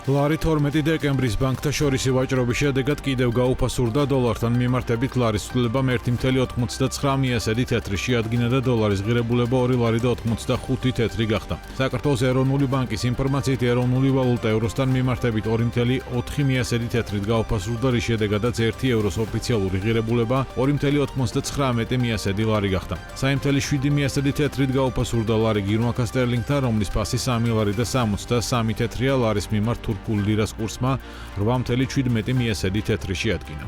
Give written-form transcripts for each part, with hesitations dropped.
ლარი 12 დეკემბრის ბანკთა შორისი ვაჭრობის შედეგად კიდევ გაუფასურდა დოლართან მიმართებით ლარის ცვლილებამ 1.89 მიასედი თეთრი შეადგინა და დოლარის ღირებულება 2 ლარი და 85 თეთრი გახდა. საქართველოს ეროვნული ბანკის ინფორმაციით ეროვნული ვალუტა ევროსთან მიმართებით 2.4 მიასედი თეთრით გაუფასურდა, რის შედეგადაც 1 ევროს ოფიციალური ღირებულება 2.99 მიასედი ლარი გახდა. 3.7 მიასედი თეთრით გაუფასურდა ლარი გირმაკა სტერლინგთან, რომლის ფასი 3 ლარი და 63 თეთრია. ლარის მიმართ თურქულ ლირას კურსმა 8.17 მიასედი თეთრი შეადგინა.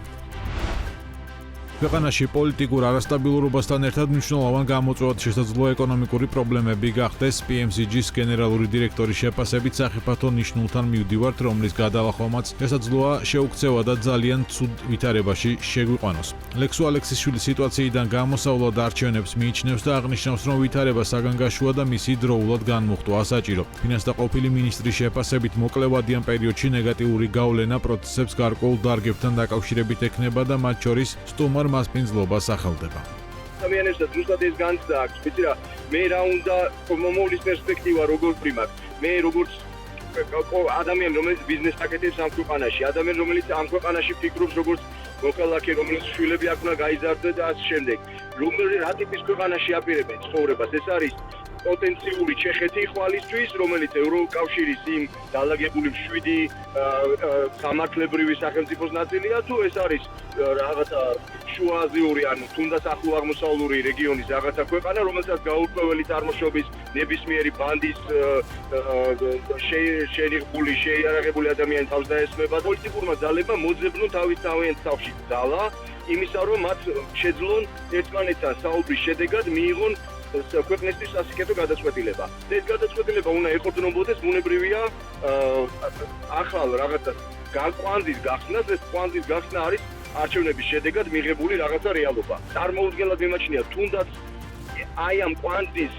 ქვეყანაში პოლიტიკურ არასტაბილურობასთან ერთად მნიშვნელოვან გამოწვევად შესაძლოა ეკონომიკური პრობლემები გახდეს. PMCG-ს გენერალური დირექტორის შეფასებით სახიფათო ნიშნულთან მივდივართ, რომლის გადალახვამაც შესაძლოა შეუქცევა და ძალიან ცუდ ვითარებაში შეგვიყვანოს. ლექსუ ალექსიშვილის სიტუაციიდან გამოსავლად არჩევნებს მიიჩნევს და აღნიშნავს, რომ ვითარება საგანგაშოა და მისი დროულად განმუხტვა საჭირო. ფინანსთა ყოფილი მინისტრის შეფასებით მოკლევადიან პერიოდში ნეგატიური გავლენა პროცესებს გარკვეულ დარგებთან დაკავშირებით ექნება და მათ შორის სტუმარ მასპინძლობას ახალდება. ადამიანებსაც ზუსტად ეს განცდა აქვს, ვიცი რა, მე რა უნდა მომავლის პერსპექტივა როგორ ვიმართ. მე როგორც ადამიანი, რომელიც ბიზნესს აკეთებს ამ ქვეყანაში, ადამიანი, რომელიც ამ ქვეყანაში ფიქრობს როგორც მოქალაქე, რომელიც შვილები აქვს უნდა გაიზარდოს და ასე შემდეგ. რა ტიპის ქვეყანაში აპირებენ ცხოვრებას? ეს არის პოტენციური ჩეხეთი ხვალისთვის, რომელიც ევროკავშირის იმ დალაგებული 7 სამართლებრივი სახელმწიფოს ნაწილია, თუ ეს არის რაღაცა შუააზიური, ანუ თუნდაც ახლო აღმოსავლური რეგიონის რაღაცა ქვეყანა, რომელსაც გაურკვეველი წარმოშობის ნებისმიერი ბანდის შეიარაღებული ადამიანი თავს დაესმება. პოლიტიკურმა ძალებმა მოძებნουν თავის თავში ძალა იმისა, რომ მათ შეძლონ ერთმანეთთან საუბრის შედეგად მიიღონ ქვეყნისთვის სასიკეთო გადაწყვეტილება. ეს გადაწყვეტილება უნდა ეყრდნობოდეს, ბუნებრივია ახალ რაღაცა კვანძის გახსნას, ეს კვანძის გახსნა არის არჩევნების შედეგად მიღებული რაღაცა რეალობა. წარმოუდგენლად მიმაჩნია, თუნდაც აი ამ კვანძის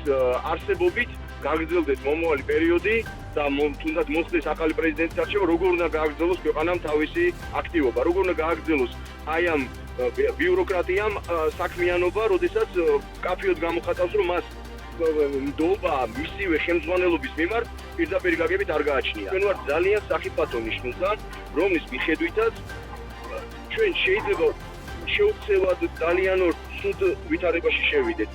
არსებობით გაგრძელდეს მომავალი პერიოდი და თუნდაც მოხდეს ახალი პრეზიდენტის არჩევა, როგორ უნდა გააგრძელოს ქვეყანამ თავისი აქტივობა, როგორ უნდა გააგრძელოს აი ამ ბიუროკრატიამ საქმიანობა, როდესაც კაფეოდ გამოხატავს, რომ მას ნდობა მისივე ხელმძღვანელობის მიმართ პირდაპირ გაგებით არ გააჩნია. ჩვენ ვართ ძალიან სახიფათო ნიშნულთან, რომლის მიხედვითაც ჩვენ შეიძლება შეუცვლელად ძალიან ცუდ ვითარებაში შევიდეთ.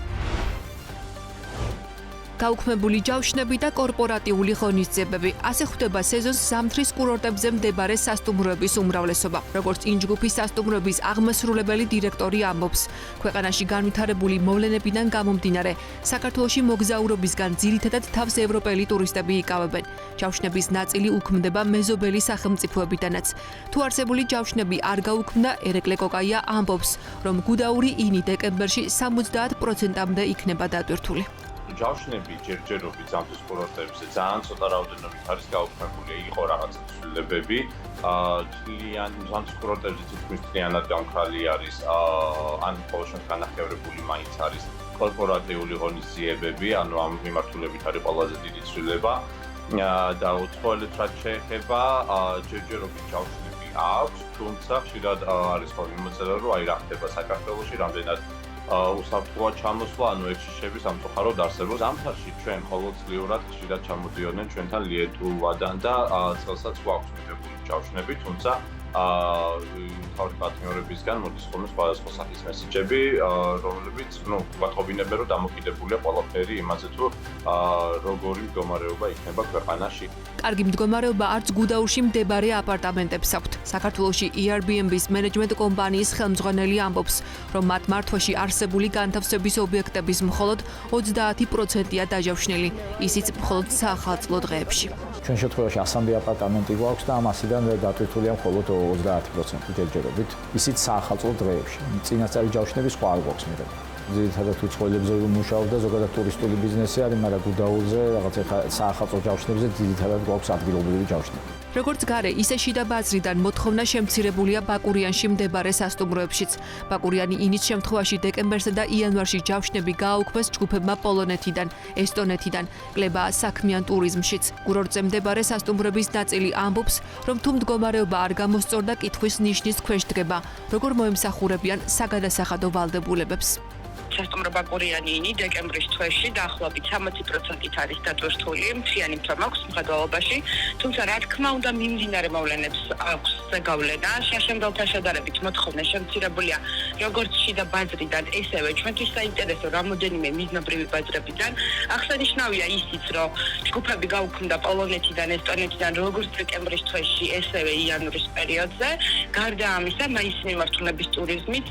გაუქმებული ჯავშნები და კორპორატიული ღონისძიებები. ასე ხვდება სეზონს ზამთრის კურორტებზე მდებარე სასტუმროების უმრავლესობა. როგორც ინჯგუფის სასტუმროების აღმასრულებელი დირექტორი ამბობს, ქვეყანაში განვითარებული მოვლენებიდან გამომდინარე, საქართველოში მოგზაურობისგან ძირითადად თავს ევროპელი ტურისტები იკავებენ. ჯავშნების ნაწილი უქმდება მეზობელი სახელმწიფოებიდანაც. თუ არსებული ჯავშნები არ გაუქმდა, ერეკლე კოკაია ამბობს, რომ გუდაური ინი დეკემბერში 70%-მდე იქნება დატვირთული. ჯავშნები ჯერჯერობით ზამთრის კურორტებზე ძალიან ცოტა რაოდენობით არის გაუქმებული, იყო რაღაცა ცვლილებები. ზამთრის კურორტებზე თითქმის მთლიანად გამქრალი არის, ან ყოველ შემთხვევაში განახევრებული მაინც არის კორპორატიული ღონისძიებები, ანუ ამ მიმართულებით არის ყველაზე დიდი ცვლილება. და უცხოელებს რაც შეეხება, ჯერჯერობით ჯავშნები აქვს, თუმცა ხშირად არის ხოლმე მიმოწერა, რომ აი რა ხდება საქართველოში, რამდენად უსაფრთხოა ჩამოსვლა, ანუ ექშიშების სამწუხაროდ არსებობს. ზამთარში ჩვენ ყოველწლიურად ხშირად ჩამოდიოდნენ ჩვენთან ლიეტუვადან და წელსაც გვაქვს მიღებული ჯავშნები, თუმცა თავის პარტნიორებისგან მოდის ხოლმე სხვადასხვა სახის მესიჯები, რომლებიც გვატყობინებენ, რომ დამოკიდებულია ყველაფერი იმაზე, თუ როგორი მდგომარეობა იქნება ქვეყანაში. კარგი მდგომარეობა არც გუდაურში მდებარე აპარტამენტებს აქვთ. საქართველოში Airbnb-ს მენეჯმენტ კომპანიის ხელმძღვანელი ამბობს, რომ მათ მართვაში არსებული განთავსების ობიექტების მხოლოდ 30%-ია დაჯავშნილი, ისიც მხოლოდ საახალწლო დღეებში. ჩვენ შემთხვევაში 100 აპარტამენტი გვაქვს და ამასიდან დატვირთულია მხოლოდ 30% ჯერჯერობით, ისიც საახალწლო დღეებში. წინასწარი ჯავშნები სხვა არ გვაქვს მიღებული. ძირითადად უცხოელებზე ვიმუშაობ და ზოგადად ტურისტული ბიზნესი არის, მაგრამ გუდაურზე რაღაც საახალწლო ჯავშნებზე ძირითადად გვაქვს ადგილობრივი ჯავშნები. როგორც გარე, ისე შიდა ბაზრიდან მოთხოვნა შემცირებულია ბაკურიანში მდებარე სასტუმროებშიც. ბაკურიანი ინის შემთხვევაში დეკემბერსა და იანვარში ჯავშნები გააუქმეს ჯგუფებმა პოლონეთიდან, ესტონეთიდან, კლებაა საქმიან ტურიზმშიც. კურორტზე მდებარე სასტუმროების ნაწილი ამბობს, რომ თუ მდგომარეობა არ გამოსწორდა, კითხვის ნიშნის ქვეშ დგება, როგორ მოემსახურებიან საგადასახადო ვალდებულებებს. სასტუმრო ბაკურიანინი დეკემბრის თვეში დაახლოებით 60%-ით არის დატვირთული მთლიანი მთვამ აქვს მხედველობაში, თუმცა რა თქმა უნდა მიმდინარე მოვლენებს აქვს ზეგავლენა. შაშემდელთან შედარებით მოთხოვნა შემცირებულია როგორც შიდა ბაზრიდან, ესევე ჩვენთვის საინტერესო რამოდენიმე მიზნობრივი ბაზრებიდან. აღსანიშნავია ისიც, რომ ჯგუფები გაუქმდა პოლონეთიდან, ესტონეთიდან როგორც დეკემბრის თვეში, ესევე იანვრის პერიოდზე. გარდა ამისა, მაისის მიმართულების ტურიზმით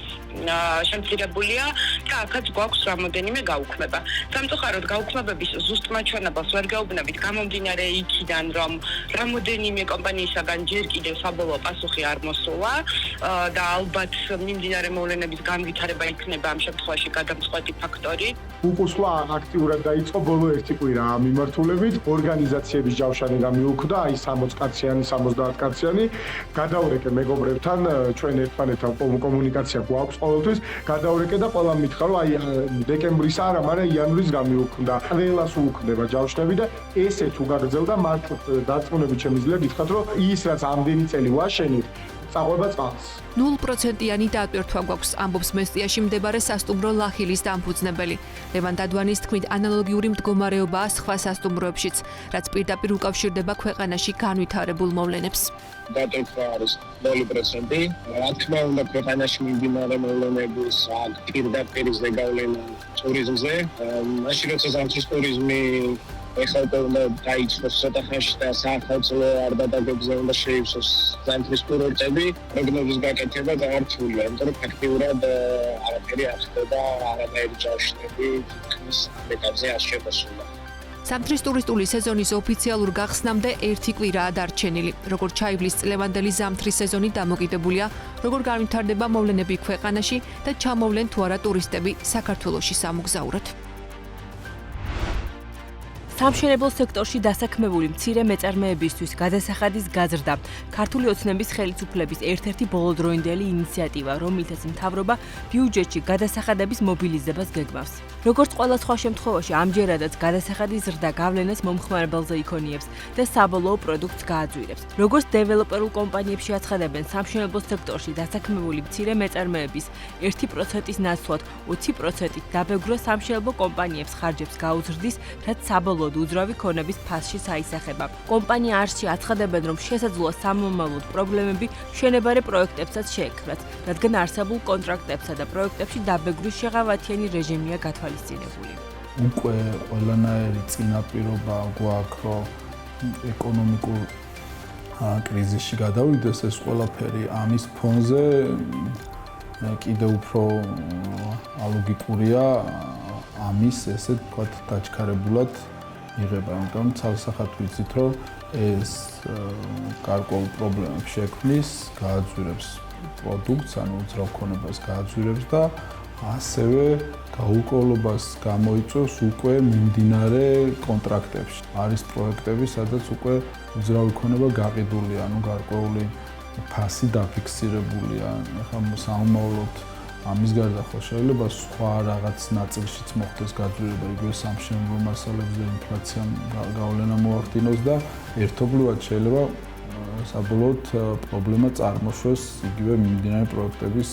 შემცირებულია და აქაც გვაქვს რამოდენიმე გაუქმება. სამწუხაროდ გაუქმებების ზუსტ მაჩვენებელს ვერ გაუბნებით გამომდინარე იქიდან, რომ რამოდენიმე კომპანიისაგან ჯერ კიდევ საბოლოო პასუხი არ მოსულა და ალბათ მიმდინარე მოვლენების განვითარება იქნება ამ შემთხვევაში გადამწყვეტი ფაქტორი. უკუსვლა აქტიურად დაიწყო ბოლო 1 კვირა ამ მიმართულებით. ორგანიზაციების ჯავშანი გამიუქმდა, აი 60 კაციანი, 70 კაციანი. გადავრეკე მეგობრებთან, ჩვენ ერთმანეთთან კომუნიკაცია გვაქვს ყოველთვის. გადავრეკე და ყველა მითხრა, რომ აი დეკემბრის არა, მაგრამ იანვრის გამიუქმდა. ყველას უუქმდება ჯავშნები და ესე თუ გაგრძელდა, მართლა დარწმუნებით შემიძლია გითხრათ, რომ ის რაც ამდენი წელი ვაშენით, წაყვება წყალს. 0%-იანი დატვირთვა გვაქვს, ამბობს მესტიაში მდებარე სასტუმრო ლახილის დამფუძნებელი. ლევან დადვანის თქმით, ანალოგიური მდგომარეობაა სხვა სასტუმროებშიც, რაც პირდაპირ უკავშირდება ქვეყანაში განვითარებულ მოვლენებს. დატვირთვა არის 0%. რა თქმა უნდა, ქვეყანაში მიმდინარე მოვლენების პირდაპირ ზეგავლენა ტურიზმზე. მაშინ როცა ზამთრის ტურიზმი ეხლა უნდა დაიწყოს ცოტა ხანში და საახალწლო არ დაგეგმზე უნდა შეივსოს ზამთრის კურორტები, პროგნოზის გაკეთება გაართულია, იმიტომ რომ ფაქტიურად არაფერი არ ხდება, არანაირი ჯავშნები თითქმის მეტებზე არ შემოსულა. ზამთრის ტურისტული სეზონის ოფიციალურ გახსნამდე 1 კვირაა დარჩენილი. როგორც ჩაივლის წლევანდელი ზამთრის სეზონი დამოკიდებულია, როგორ განვითარდება მოვლენები ქვეყანაში და ჩამოვლენ თუ არა ტურისტები საქართველოში სამოგზაუროდ. სამშენებლო სექტორში დასაქმებული მცირე მეწარმეებისთვის გადასახადის გაზრდა ქართული ოცნების ხელისუფლების ერთ-ერთი ბოლოდროინდელი ინიციატივა, რომელთაც მთავრობა ბიუჯეტში გადასახადების მობილიზებას გეგმავს. როგორც ყველა სხვა შემთხვევაში, ამჯერადაც გადასახადის ზრდა გავლენას მომხმარებელზე იქონიებს და საბოლოო პროდუქტს გააძვირებს. როგორც დეველოპერულ კომპანიებში აცხადებენ, სამშენებლო სექტორში დასაქმებული მცირე მეწარმეების 1%-ის ნაცვლად 20%-ით დაბეგრვა სამშენებლო კომპანიებს ხარჯებს გაუზრდის, რაც საბოლოოდ უძრავი ქონების ფასში საისახება. კომპანია არსში აცხადებენ, რომ შესაძლოა სამომავლოდ პრობლემები მშენებარე პროექტებსაც შეექმნათ, რადგან არსებულ კონტრაქტებსა და პროექტებში დაბეგრვის შეღავათიანი რეჟიმია გათვალისწინებული. უკვე ყველანაირი წინაპირობა გვაქვს, რომ ეკონომიკურ კრიზისში გადავიდეს ეს ყველაფერი ამის ფონზე კიდევ უფრო ალოგიკურია ამის ესე ვთქვათ დაჩქარებულად იღება, ამიტომ ცალსახად ვიცით, რომ ეს გარკვეულ პრობლემებს შექმნის, გააძვირებს პროდუქტს, ანუ უძრავ ქონებას გააძვირებს და ასევე გაურკვევლობას გამოიწვევს უკვე მიმდინარე კონტრაქტებში. არის პროექტები, სადაც უკვე უძრავი ქონება გაყიდულია, ანუ გარკვეული ფასი დაფიქსირებულია. ახლა სამომავლოდ ამის გარდა ხო შეიძლება სხვა რაღაც ნაწილშიც მოხდეს გაძვირება, იგივე სამშენებლო მასალებზე ინფლაციამ გავლენა მოახდინოს და ერთობლივად შეიძლება საბოლოოდ პრობლემა წარმოშვეს იგივე მიმდინარე პროექტების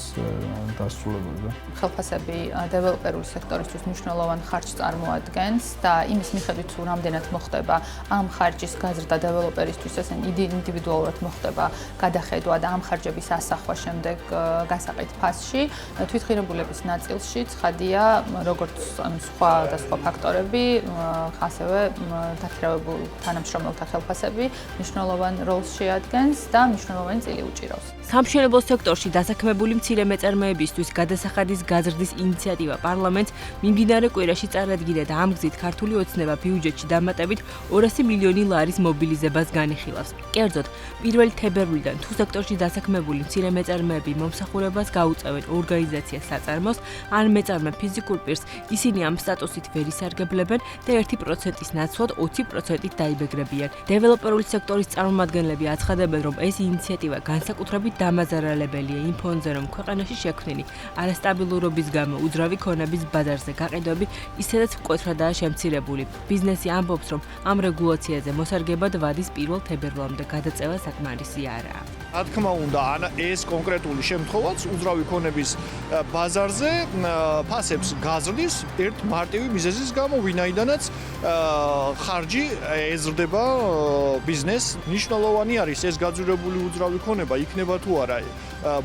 დასრულებაზე. ხელფასები დეველოპერული სექტორისთვის მნიშვნელოვან ხარჯს წარმოადგენს და იმის მიხედვით თუ რამდენად მოხდება ამ ხარჯის გაზრდა დეველოპერისთვის, ესე ინდივიდუალურად მოხდება გადახედვა და ამ ხარჯების ასახვა შემდეგ გასაყიდ ფასში, თვითღირებულების ნაწილში ცხადია, როგორც სხვა და სხვა ფაქტორები, ასევე დაქირავებულ თანამშრომელთა ხელფასები მნიშვნელოვან როლს შეადგენს და მნიშვნელოვანი წილი უჭირავს. სამშენებლო სექტორში დასაქმებული მცირე მეწარმეებისთვის გადასახადის გაზრდის ინიციატივა პარლამენტს მიმდინარე კვირაში წარადგინა და ამ გზით ქართული ოცნება ბიუჯეტში დამატებით 200 მილიონი ლარის მობილიზებას განიხილავს. კერძოდ, 1 თებერვლიდან თუ სექტორში დასაქმებული მცირე მეწარმეები მომსახურებას გაუწევენ ორგანიზაციას საწარმოს, ან მეწარმე ფიზიკურ პირს, ისინი ამ სტატუსით ვერ ისარგებლებენ და 1%-ის ნაცვლად 20%-ით დაიბეგრებიან. დეველოპერული სექტორის წარმომადგენლები აცხადებენ, რომ ეს ინიციატივა განსაკუთრებით დამაზარალებელია იმ ფონზე, რომ ქვეყანაში შექმნილი არასტაბილურობის გამო უძრავი ქონების ბაზარზე გაყიდვები ისედაც მკვეთრადაა შემცირებული. ბიზნესი ამბობს, რომ ამ რეგულაციაზე მოსარგებად ვადის 1 თებერვლამდე გადაწევა საკმარისი არაა. რა თქმა უნდა, ეს კონკრეტული შემთხვევაც უძრავი ქონების ბაზარზე ფასებს გაზრდის ერთ მარტივი მიზეზის გამო, ვინაიდანაც ხარჯი ეზრდება ბიზნესს. მნიშვნელოვანი არის ეს გაძვირებული უძრავი ქონება იქნება თუ არა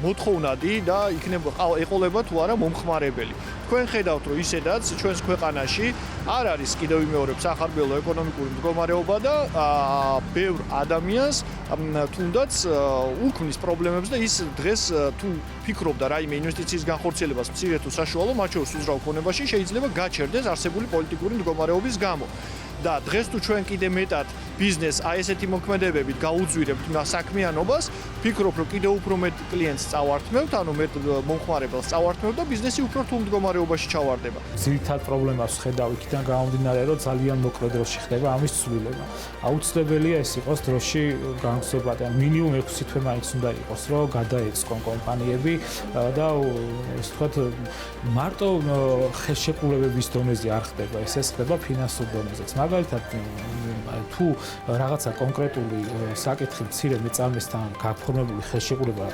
მოთხოვნადი და ეყოლება თუ არა მომხმარებელი. თქვენ ხედავთ, რომ ისედაც ჩვენს ქვეყანაში არ არის კიდევ ვიმეორებ სახარბელო ეკონომიკური მდგომარეობა და ბევრ ადამიანს თუნდაც უქმნის პრობლემებს და ის დღეს თუ ფიქრობდა რაიმე ინვესტიციის განხორციელებას მცირე თუ საშუალო, მათ შორის უძრავ ქონებაში შეიძლება გაჩერდეს არსებული პოლიტიკური მდგომარეობის გამო. და დღეს თუ ჩვენ კიდე მეტად ბიზნესს ესეთი მოქმედებებით გაუძვირებთ საქმიანობას, ფიქრობ, რომ კიდევ უფრო მეტ კლიენტს წავართმევთ, ანუ მეტ მომხმარებელს წავართმევთ და ბიზნესი უფრო რთულ მდგომარეობაში ჩავარდება. ძირითად პრობლემას ხედავ იქიდან გამომდინარე, რომ ძალიან მოკლე დროში ხდება ამის ცვლილება. აუცილებელია ეს იყოს დროში განხსოვრება და მინიმუმ 6 თვე მაინც უნდა იყოს, რომ გადაეწყონ კომპანიები და ეს ვთქვათ მარტო ხელშეკრულებების დონეზე არ ხდება, ეს ხდება ფინანსურ დონეზეც. მაგალითად თუ რაღაცა კონკრეტული საკითხი მცირე მეწარმესთან გაფორმებული ხელშეკრულება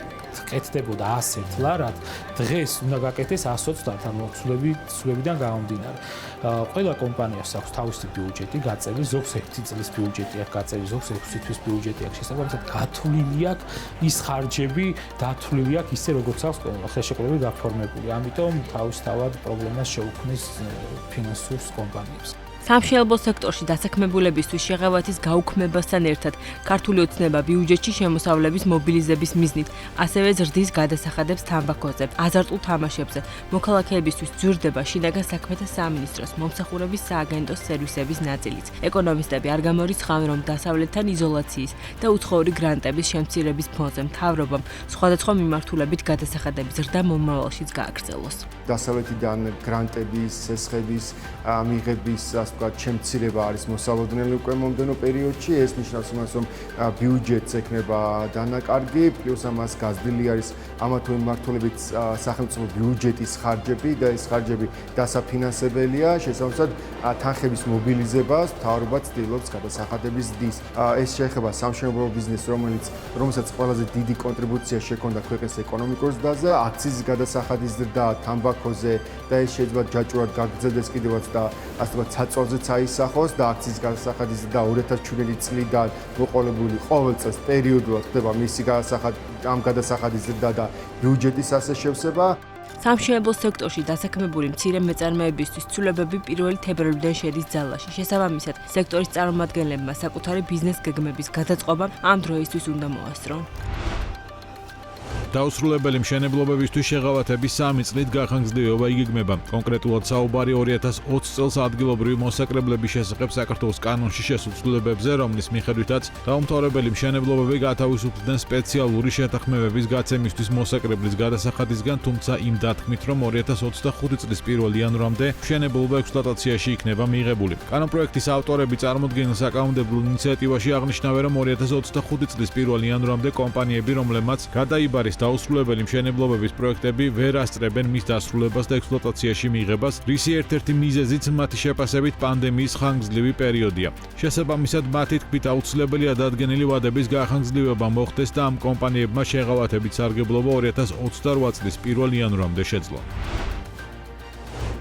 კეთდებოდა 100 ლარად, დღეს უნდა გაკეთდეს 130, ანუ ცვლილებიდან გამომდინარე. ყველა კომპანიას აქვს თავისი ბიუჯეტი გაწეული, ზოგს 1 წლის ბიუჯეტი აქვს გაწეული, ზოგს 6 თვის ბიუჯეტი აქვს. შესაბამისად, გათვლილი აქვს ის ხარჯები, დათვლილი აქვს ისე, როგორც აქვს ხელშეკრულებით გაფორმებული. ამიტომ თავისთავად პრობლემას შეუქმნის ფინანსურ კომპანიებს. სამშენებლო სექტორში დასაქმებულებისთვის შეღავათის გაუქმებასთან ერთად ქართული ოცნება ბიუჯეტში შემოსავლების მობილიზების მიზნით ასევე ზრდის გადასახადებს თამბაქოზე, აზარტულ თამაშებზე. მოქალაქეებისთვის ძვირდება შინაგან საქმეთა სამინისტროს მომსახურების სააგენტოს სერვისების ნაწილიც. ეკონომისტები არ გამორიცხავენ, რომ დასავლეთთან იზოლაციის და უცხოური გრანტების შემცირების ფონზე მთავრობამ სხვადასხვა მიმართულებით გადასახადების ზრდა მომავალშიც გააგრძელოს. დასავლეთიდან გრანტების, სესხების მიღების შემცირება არის მოსალოდნელი უკვე მომდენო პერიოდში. ეს ნიშნავს იმას, რომ ბიუჯეტს ექნება დანაკარგი, პლუს ამას გაზრდილი არის ამა თუ იმ მიმართულებით სახელმწიფო ბიუჯეტის ხარჯები და ეს ხარჯები დასაფინანსებელია. შესაბამისად, თანხების მობილიზებას მთავრობა ცდილობს გადასახადების ზრდის. ეს შეეხება სამშენებლო ბიზნესს, რომელსაც ყველაზე დიდი კონტრიბუცია შექონდა ქვეყნის ეკონომიკურ ზრდაზე, აქციზის გადასახადის ზრდა თამბაქოზე და ეს შეიძლება ჯაჭვურად გაგრძელდეს კიდევაც და ასე ვთქვათ საწოლზეც აისახოს და აქციის გადასახადის ზრდა 2007 წლიდან მოყოლებული ყოველ წელს პერიოდულად ხდება მისი ამ გადასახადის ზრდა და ბიუჯეტის ასე შევსება. სამშენებლო სექტორში დასაქმებული მცირე მეწარმეებისთვის ცვლილებები 1 თებერვლიდან შედის ძალაში. შესაბამისად, სექტორის წარმომადგენლებმა საკუთარი ბიზნეს გეგმების გადაწყობა ამ დროისთვის უნდა მოასწრონ. დაუსრულებელი მშენებლობებისთვის შეღავათების 3 წლით გახანგრძლივება იგეგმება. კონკრეტულად საუბარი 2020 წელს ადგილობრივი მოსაკრებლების შესახებ საქართველოს კანონში შესულ ცვლილებებზე, რომლის მიხედვითაც დაუმთავრებელი მშენებლობები გათავისუფლდნენ სპეციალური შეთანხმებების გაცემისთვის მოსაკრებლის გადასახადისგან, თუმცა იმ დათქმით, რომ 2025 წლის 1 იანვრამდე მშენებლობა ექსპლუატაციაში იქნება მიღებული. კანონპროექტის ავტორები წარმოდგენილ საკანონმდებლო ინიციატივაში აღნიშნავენ, რომ 2025 წლის 1 იანვრამდე კომპანიები, რომლებმაც გადაიბარის დაუსრულებელი მშენებლობების პროექტები ვერ ასწრებენ მის დასრულებას და ექსპლუატაციაში მიღებას, რის ერთ-ერთი მიზეზიც მათი შეფასებით პანდემიის ხანგრძლივი პერიოდია. შესაბამისად, მათი თქმით აუცილებელია დადგენილი ვადების გახანგრძლივება მოხდეს და ამ კომპანიებმა შეღავათებით სარგებლობა 2028 წლის 1 იანვრამდე შეძლონ.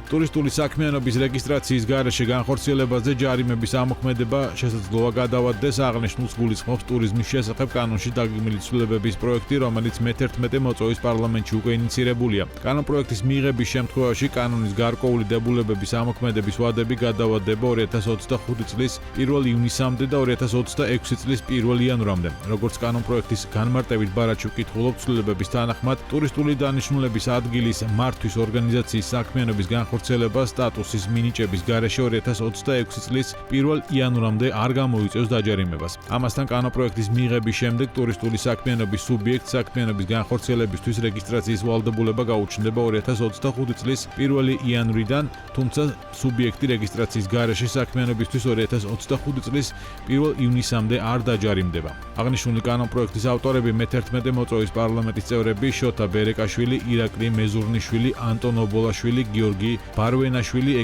ტურისტული საქმიანობის რეგისტრაციის გარეშე განხორციელებაზე ჯარიმების ამოქმედება შესაძლოა გადავადდეს. აღნიშნულს გულისხმობს ტურიზმის შესახებ კანონში დაგეგმილი ცვლილებების პროექტი, რომელიც მე-11 მოწვევის პარლამენტში უკვე ინიცირებულია. კანონპროექტის მიღების შემთხვევაში კანონის გარკვეული დებულებების ამოქმედების ვადები გადავადდება 2025 წლის 1 ივნისამდე და 2026 წლის 1 იანვრამდე. როგორც კანონპროექტის განმარტებით ბარათში ვკითხულობ, ცვლილებების თანახმად ტურისტული დანიშნულების ადგილის მართვის ორგანიზაციის საქმიანობის ხორცელება სტატუსის მინიჭების გარეშე 2026 წლის 1 იანვრამდე არ გამოიწევს დაჯარიმებას. ამასთან კანონპროექტის მიღების შემდეგ ტურისტული საქმიანობის სუბიექტს საქმიანობის განხორციელებისთვის რეგისტრაციის ვალდებულება გაუჩნდება 2025 წლის 1 იანვრიდან, თუმცა სუბიექტი რეგისტრაციის გარეშე საქმიანობისთვის 2025 წლის 1 ივნისამდე არ დაჯარიმდება. აღნიშნული კანონპროექტის ავტორები მე-11 მოწვევის პარლამენტის წევრები შოთა ბერეკაშვილი, ირაკლი მეზურნიშვილი, ანტონ ობოლაშვილი, გიორგი ბარვენაშვილი,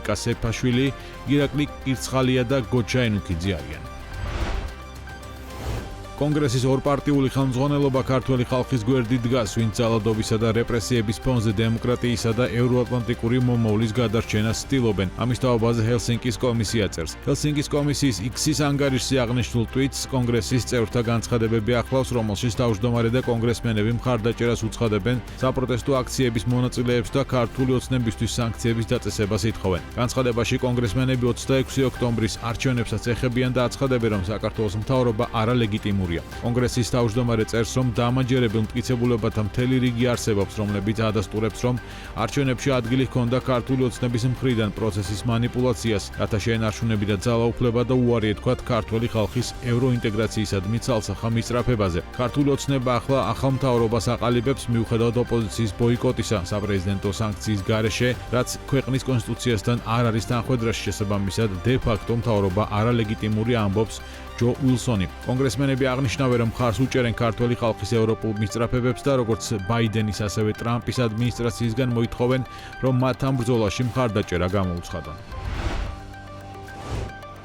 კონგრესის ორპარტიული ხელმძღვანელობა ქართველი ხალხის გვერდით დგას, ვინც ძალადობისა და რეპრესიების ფონზე დემოკრატიისა და ევროატლანტიკური მომავლის გადარჩენას ცდილობენ. ამის თაობაზე ჰელსინკის კომისია წერს. ჰელსინკის კომისიის X-ის ანგარიშზე აღნიშნულ ტვიტს კონგრესის წევრთა განცხადებები ახლავს, რომელშიც თავმჯდომარე და კონგრესმენები მხარდაჭერას უცხადებენ საპროტესტო აქციების მონაწილეებს და ქართული ოცნებისთვის სანქციების დაწესებას ითხოვენ. განცხადებაში კონგრესმენები 26 ოქტომბრის არჩევნებსაც ეხებიან და აცხადებენ, რომ საქართველოს მთავრობა არალეგიტიმურია. კონგრესის თავმჯდომარე წერს, რომ დამაჯერებელ მტკიცებულებათა მთელი რიგი არსებობს, რომლებიც ადასტურებს, რომ არჩევნებში ადგილი ჰქონდა ქართული ოცნების მხრიდან პროცესის манипуляციას, რათა შეენარჩუნებინა და ძალაუფლება და უარი ეთქვათ ქართველი ხალხის ევროინტეგრაციისადმი ცალსახა მისწრაფებაზე. ქართული ოცნება ახლა ახალ მთავრობას აყალიბებს მიუხედავად ოპოზიციის ბოიკოტისა საპრეზიდენტო სანქციის გარეშე, რაც ქვეყნის კონსტიტუციასთან არ არის თანხვედრაში, შესაბამისად დე-ფაქტო მთავრობა არალეგიტიმურია, ამბობს ჯო უილსონი. კონგრესმენები აღნიშნავენ, რომ მხარს უჭერენ ქართველი ხალხის ევროპულ მისწრაფებებს და როგორც ბაიდენის, ასევე ტრამპის ადმინისტრაციისგან მოითხოვენ, რომ მათ ამ ბრძოლაში მხარდაჭერა გამოუცხადონ.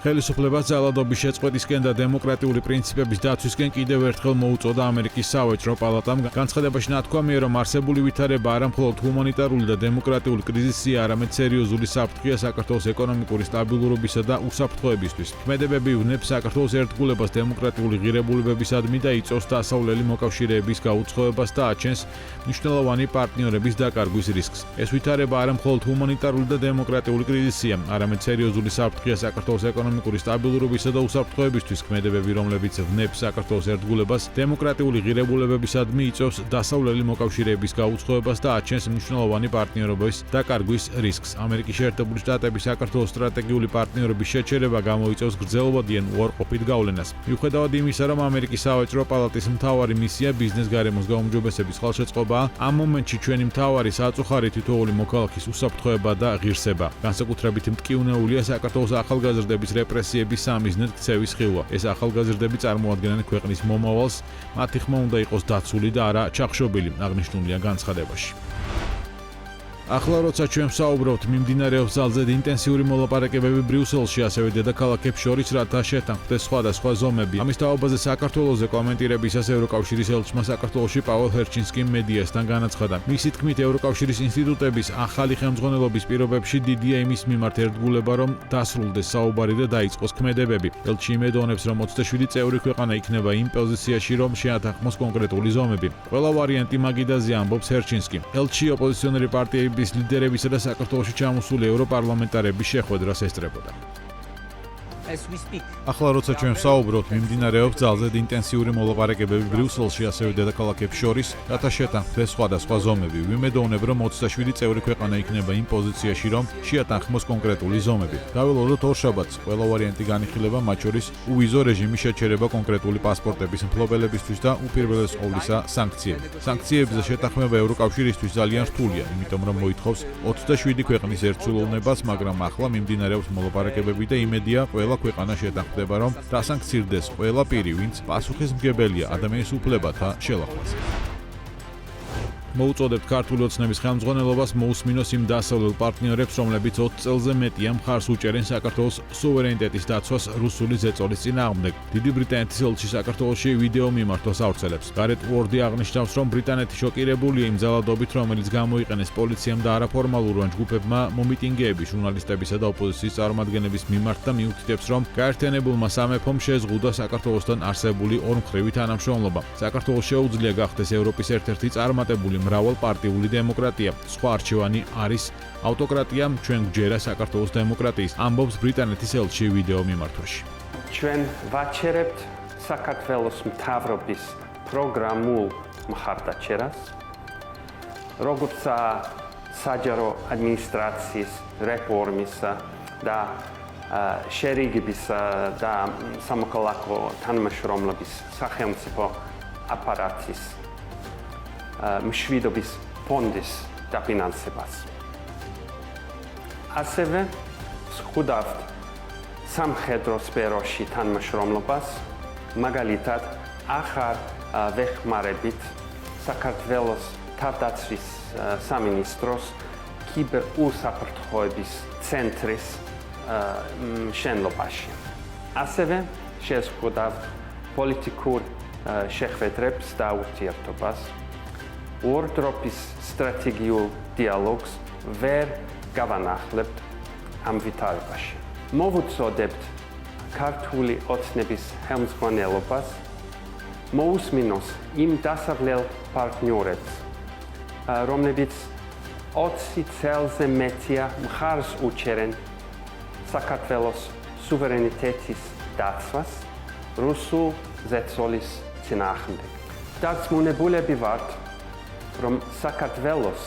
ხელისუფლებას ძალადობის შეწყვეტისკენ და დემოკრატიული პრინციპების დაცვისკენ კიდევ ერთხელ მოუწოდა ამერიკის სავაჭრო პალატამ. განცხადებაში ნათქვამია, რომ არსებული ვითარება არა მხოლოდ ჰუმანიტარული და დემოკრატიული კრიზისია, არამედ სერიოზული საფრთხეა საქართველოს ეკონომიკური სტაბილურობისა და უსაფრთხოებისთვის. ქმედებები ვნებს საქართველოს ერთგულებას დემოკრატიული ღირებულებებისადმი და იწვევს დასავლელი მოკავშირეების გაუცხოებას და აჩენს მნიშვნელოვანი პარტნიორების დაკარგვის რისკს. ეს ვითარება არა მხოლოდ ჰუმანიტარული და დემოკრატიული კრიზისია, არამედ სერიოზული საფრთხეა საქართველოს ეკონომიკური სტაბილურობისა და უსაფრთხოებისთვის. ქმედებები, რომლებიც ვნებს საქართველოს ერთგულებას დემოკრატიული ღირებულებებისადმი იწვევს დასავლელი მოკავშირეების გაუცხოებას და აჩენს მნიშვნელოვანი პარტნიორობის დაკარგვის რისკს. ამერიკის შეერთებული შტატების საქართველოს სტრატეგიული პარტნიორობის შეჩერება გამოიწვევს გრძელვადიან უარყოფით გავლენას. მიუხედავად იმისა, რომ ამერიკის სავაჭრო პალატის მთავარი მისია ბიზნეს გარემოს გაუმჯობესების ხელშეწყობაა, ამ მომენტში ჩვენი მთავარი საწუხარი თითოეული მოქალაქის უსაფრთხოება და ღირსება. განსაკუთრებით მტკივნეულია საქართველოს ახალგაზრდების რეპრესიების სამიზნედ ქცევის ხილვა. ეს ახალგაზრდები წარმოადგენენ ქვეყნის მომავალს, მათი ხმა უნდა იყოს დაცული და არა ჩახშობილი, აღნიშნულია განცხადებაში. ახლა როცა ჩვენ ვსაუბრობთ, მიმდინარეობს ძალზედ ინტენსიური მოლაპარაკებები ბრიუსელში, ასევე დედაქალაქებს შორის, რათა შეთანხმდეს სხვადასხვა ზომები. ამის თაობაზე საქართველოზე კომენტირებისას ევროკავშირის ელჩმა საქართველოში პაველ ჰერჩინსკიმ მედიასთან განაცხადა. მისი თქმით, ევროკავშირის ინსტიტუტების ახალი ხელმძღვანელობის პირობებში დიდია იმის მიმართ ერთგულება, რომ დასრულდეს საუბარი და დაიწყოს ქმედებები. ელჩი იმედოვნებს, რომ 27 წევრი ქვეყანა იქნება იმ პოზიციაში, რომ შეათანხმოს კონკრეტული ზომები. ყველა ვარიანტი მაგიდაზე, ამბობს ჰერჩინსკი. ელჩი ოპოზიციონერი პარტიების ლიდერებისა და საქართველოში ჩამოსული ევროპარლამენტარების შეხვედრას ესწრებოდა. ახლა როცა ჩვენ ვსაუბრობთ, მიმდინარეობს ძალზედ ინტენსიური მოლაპარაკებები ბრიუსელში, ასევე დედაქალაქებს შორის, რათა შეთანხმდეს სხვადასხვა ზომები. ვიმედოვნებ, რომ 27 წევრი ქვეყანა იქნება იმ პოზიციაში, რომ შეათანხმოს კონკრეტული ზომები. დაველოდოთ ორშაბათს, ყველა ვარიანტი განიხილება, მათ შორის უვიზო რეჟიმის შეჩერება კონკრეტული პასპორტების მფლობელებისთვის და უპირველეს ყოვლისა სანქციები. სანქციებზე შეთანხმება ევროკავშირისთვის ძალიან რთულია, იმიტომ რომ მოითხოვს 27 ქვეყნის ერთსულოვნებას, მაგრამ ახლა მიმდინარეობს მოლაპარაკებები და იმედია ყველა ქვეყანა შეთანხმდება, რომ დასანქცირდეს ყველა პირი, ვინც პასუხისმგებელია ადამიანის უფლებათა შელახვაზე. მოუწოდებთ ქართული ოცნების ხელმძღვანელობას მოусმინოს იმ დასავლელ პარტნიორებს, რომლებიც 20 წელზე მეტია მხარს უჭერენ საქართველოს სუვერენიტეტის დაცვას რუსული ზეწოლის წინააღმდეგ. დიდი ბრიტანეთის ელჩი საქართველოში ვიდეო მიმართვას ავრცელებს. გარეთ უორდი აღნიშნავს, რომ ბრიტანეთი შოკირებულია იმ ძალადობით, რომელიც გამოიყენეს პოლიციამ და არაფორმალურმა ჯგუფებმა მომიტინგეების, ჟურნალისტებისა და ოპოზიციის წარმომადგენლების მიმართ და მიუთითებს, რომ გაერთიანებულმა სამეფომ შეზღუდა საქართველოსთან არსებული ორმხრივი თანამშრომლობა. საქართველოს შეუძლია გახდეს ევროპის ერთ-ერთი წარმატებული მრავალპარტიული დემოკრატია. სხვა არჩევანი არის ავტოკრატია, ჩვენ გვჯერა საქართველოს დემოკრატიის, ამბობს ბრიტანეთის ელჩი ვიდეო მიმართვაში. ჩვენ ვაჩერებთ საქართველოს მთავრობის პროგრამულ მხარდაჭერას, როგორც საჯარო ადმინისტრაციის რეფორმის და შერიგების და სამოქალაქო თანამშრომლობის სახელმწიფო აპარატის მშვიდობის ფონდის დაფინანსებას. ასევე ვსხვდავთ სამხედრო სფეროში თანამშრომლობას, მაგალითად, ახალ ვეხმარებით საქართველოს თავდაცვის სამინისტროს კიბერუსაფრთხოების ცენტრის შენობაში. ასევე შევსხვდავთ პოლიტიკურ შეხვედრებს და ურთიერთობას. უორდროპის სტრატეგიულ დიალოგს ვერ გავანახლებთ ამ ვითარებაში. მოვუწოდებთ ქართული ოცნების ხელმძღვანელობას მოусმინოს იმ დასავლელ პარტნიორებს, რომლებიც 20 წელზე მეტია მხარს უჭერენ საქართველოს სუვერენიტეტის დაცვას რუსულ ზეწოლის წინააღმდეგ. დარწმუნებულები ვართ, რომ საქართველოს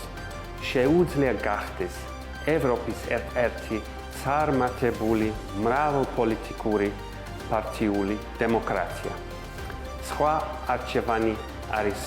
შეუძლია გახდეს ევროპის ერთ-ერთი წარმატებული მრავალპოლიტიკური პარტიული დემოკრატია. სხვა არჩევანი არის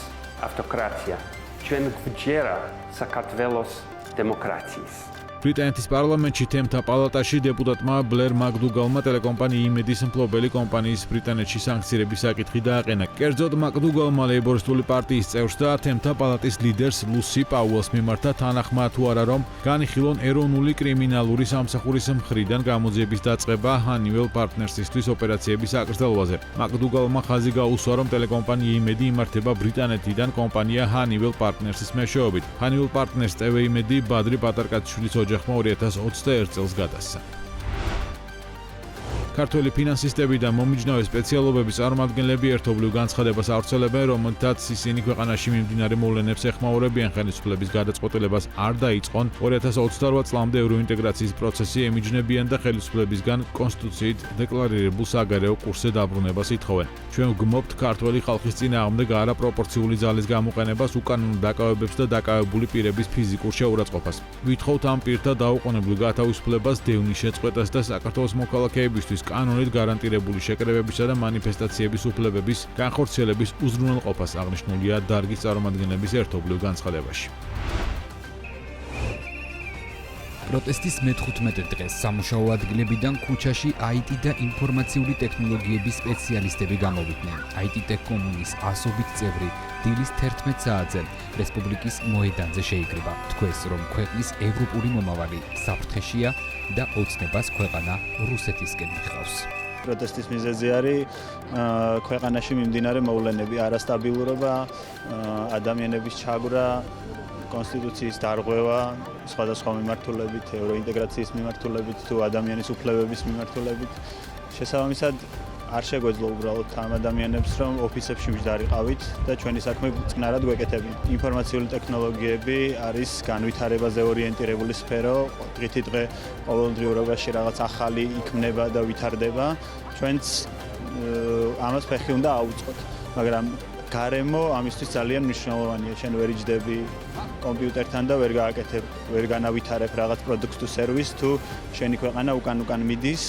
ავტოკრატია. ჩვენ გვჯერა საქართველოს დემოკრატიის. ბრიტანეთის პარლამენტში თემთა პალატაში დეპუტატმა ბლერ მაკდუგალმა ტელეკომპანია იმედის მფლობელი კომპანიის ბრიტანეთში სანქციების საკითხი დააყენა. კერძოდ მაკდუგალმა ლეიბორისტული პარტიის წევრს და თემთა პალატის ლიდერს ლუსი პაუელს მიმართა თანახმა თუ არა რომ განიხილონ ეროვნული კრიმინალური სამსახურის მხრიდან გამოძიების დაწყება ჰანიუელ პარტნერსისთვის ოპერაციების აკრძალვაზე. მაკდუგალმა ხაზი გაუსვა რომ ტელეკომპანია იმედი იმართება ბრიტანეთიდან კომპანია ჰანიუელ პარტნერსის მეშვეობით. ჰანიუელ პარტნერს ტევ იმედი ბადრი პატარკაციშვილის ოჯახმა 2021 წელს გადასცა. ქართველი ფინანსისტები და მომიჯნავე სპეციალობების წარმომადგენლები ერთობლივ განცხადებას ავრცელებენ, რომელთაც ისინი ქვეყანაში მიმდინარე მოვლენებს ეხმაურებიან, ხელისუფლების გადაწყვეტილებას არ დაიწყონ, 2028 წლამდე ევროინტეგრაციის პროცესი ემიჯნებიან და ხელისუფლებისგან კონსტიტუციით დეკლარირებულ საგარეო კურსზე დაბრუნებას ითხოვენ. ჩვენ ვგმობთ ქართველი ხალხის წინააღმდეგ არაპროპორციული ძალის გამოყენებას, უკანონო დაკავებებს და დაკავებული პირების ფიზიკურ შეურაცხყოფას. ვითხოვთ ამ პირთა დაუყოვნებლივ გათავისუფლებას, დევნის შეწყვეტას და საქართველოს მოქალაქეებისთვის კანონით გარანტირებული შეკრებებისა და მანიფესტაციების უფლებების განხორციელების უზრუნველყოფას აღნიშნულია დარგის წარმომადგენლების ერთობლივ განცხადებაში. პროტესტის მე-15 დღეს სამუშაო ადგილებიდან ქუჩაში IT და ინფორმაციული ტექნოლოგიების სპეციალისტები გამოვიდნენ. IT Tech კომუნის ასობით წევრი დილის 11 საათზე რესპუბლიკის მოედანზე შეიკრიბა. თქვეს, რომ ქვეყნის ევროპული მომავალი საფრთხეშია და ოცნებას ქვეყანა რუსეთისკენ მიხავს. პროტესტის მიზეზი არის ქვეყანაში მიმდინარე მოვლენები, არასტაბილურობა, ადამიანების ჩაგვრა, კონსტიტუციის დარღვევა, სხვადასხვა მიმართულებით, ევროინტეგრაციის მიმართულებით თუ ადამიანის უფლებების მიმართულებით. შესაბამისად, არ შეგვეძლო უბრალოდ ამ ადამიანებს, რომ ოფისებში მჯდარიყავით და ჩვენი საქმე წყნარად გვეკეთებინათ. ინფორმაციული ტექნოლოგიები არის განვითარებაზე ორიენტირებული სფერო, დღითი დღე ყოველდღიურობაში რაღაც ახალი იქმნება და ვითარდება. ჩვენც ამას ფეხი უნდა აუწყოთ, მაგრამ გარემო ამისთვის ძალიან მნიშვნელოვანია. შენ ვერ იჯდები კომპიუტერთან და ვერ გააკეთებ, ვერ განავითარებ რაღაც პროდუქტს თუ სერვისს თუ შენი ქვეყანა უკან მიდის.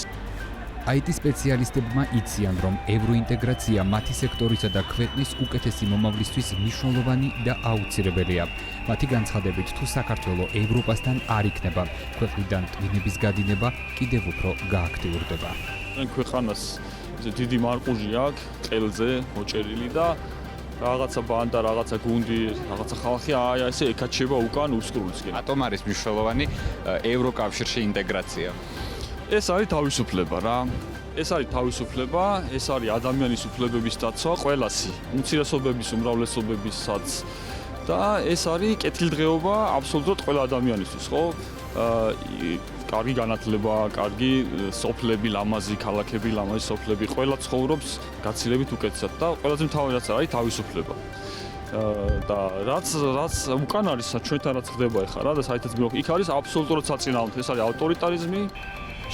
IT სპეციალისტებმა იციან, რომ ევროინტეგრაცია მათი სექტორისა და ქვეყნის უკეთესი მომავლისთვის მნიშვნელოვანი და აუცილებელია. მათი განცხადებით, თუ საქართველო ევროპასთან არ იქნება, ქვეყნიდან ტვინების გადინება კიდევ უფრო გააქტიურდება. ქვეყანას დიდი მარყუჟი აქვს, ყელზე მოჭერილი და რაღაცა ბანდა, რაღაცა გუნდი, რაღაცა ხალხი ესე ეკაჩება უკან უსკრულისკენ. რატომ არის მნიშვნელოვანი ევროკავშირში ინტეგრაცია? ეს არის თავისუფლება რა. ეს არის თავისუფლება, ეს არის ადამიანის უფლებების დაცვა ყველასი, უმცირესობების, უმრავლესობებისაც და ეს არის კეთილდღეობა აბსოლუტურად ყველა ადამიანისთვის, ხო? კარგი განათლება, კარგი სოფლები, ლამაზი ქალაქები, ლამაზი სოფლები, ყველა ცხოვრობს გაცილებით უკეთესად და ყველაზე მთავარი რაც არის თავისუფლება. და რაც უკან არის ჩვენთან რაც ხდება ახლა რა და საერთოდ გვიოხ იქ არის აბსოლუტურად საწინააღმდეგო, ეს არის ავტორიტარიზმი.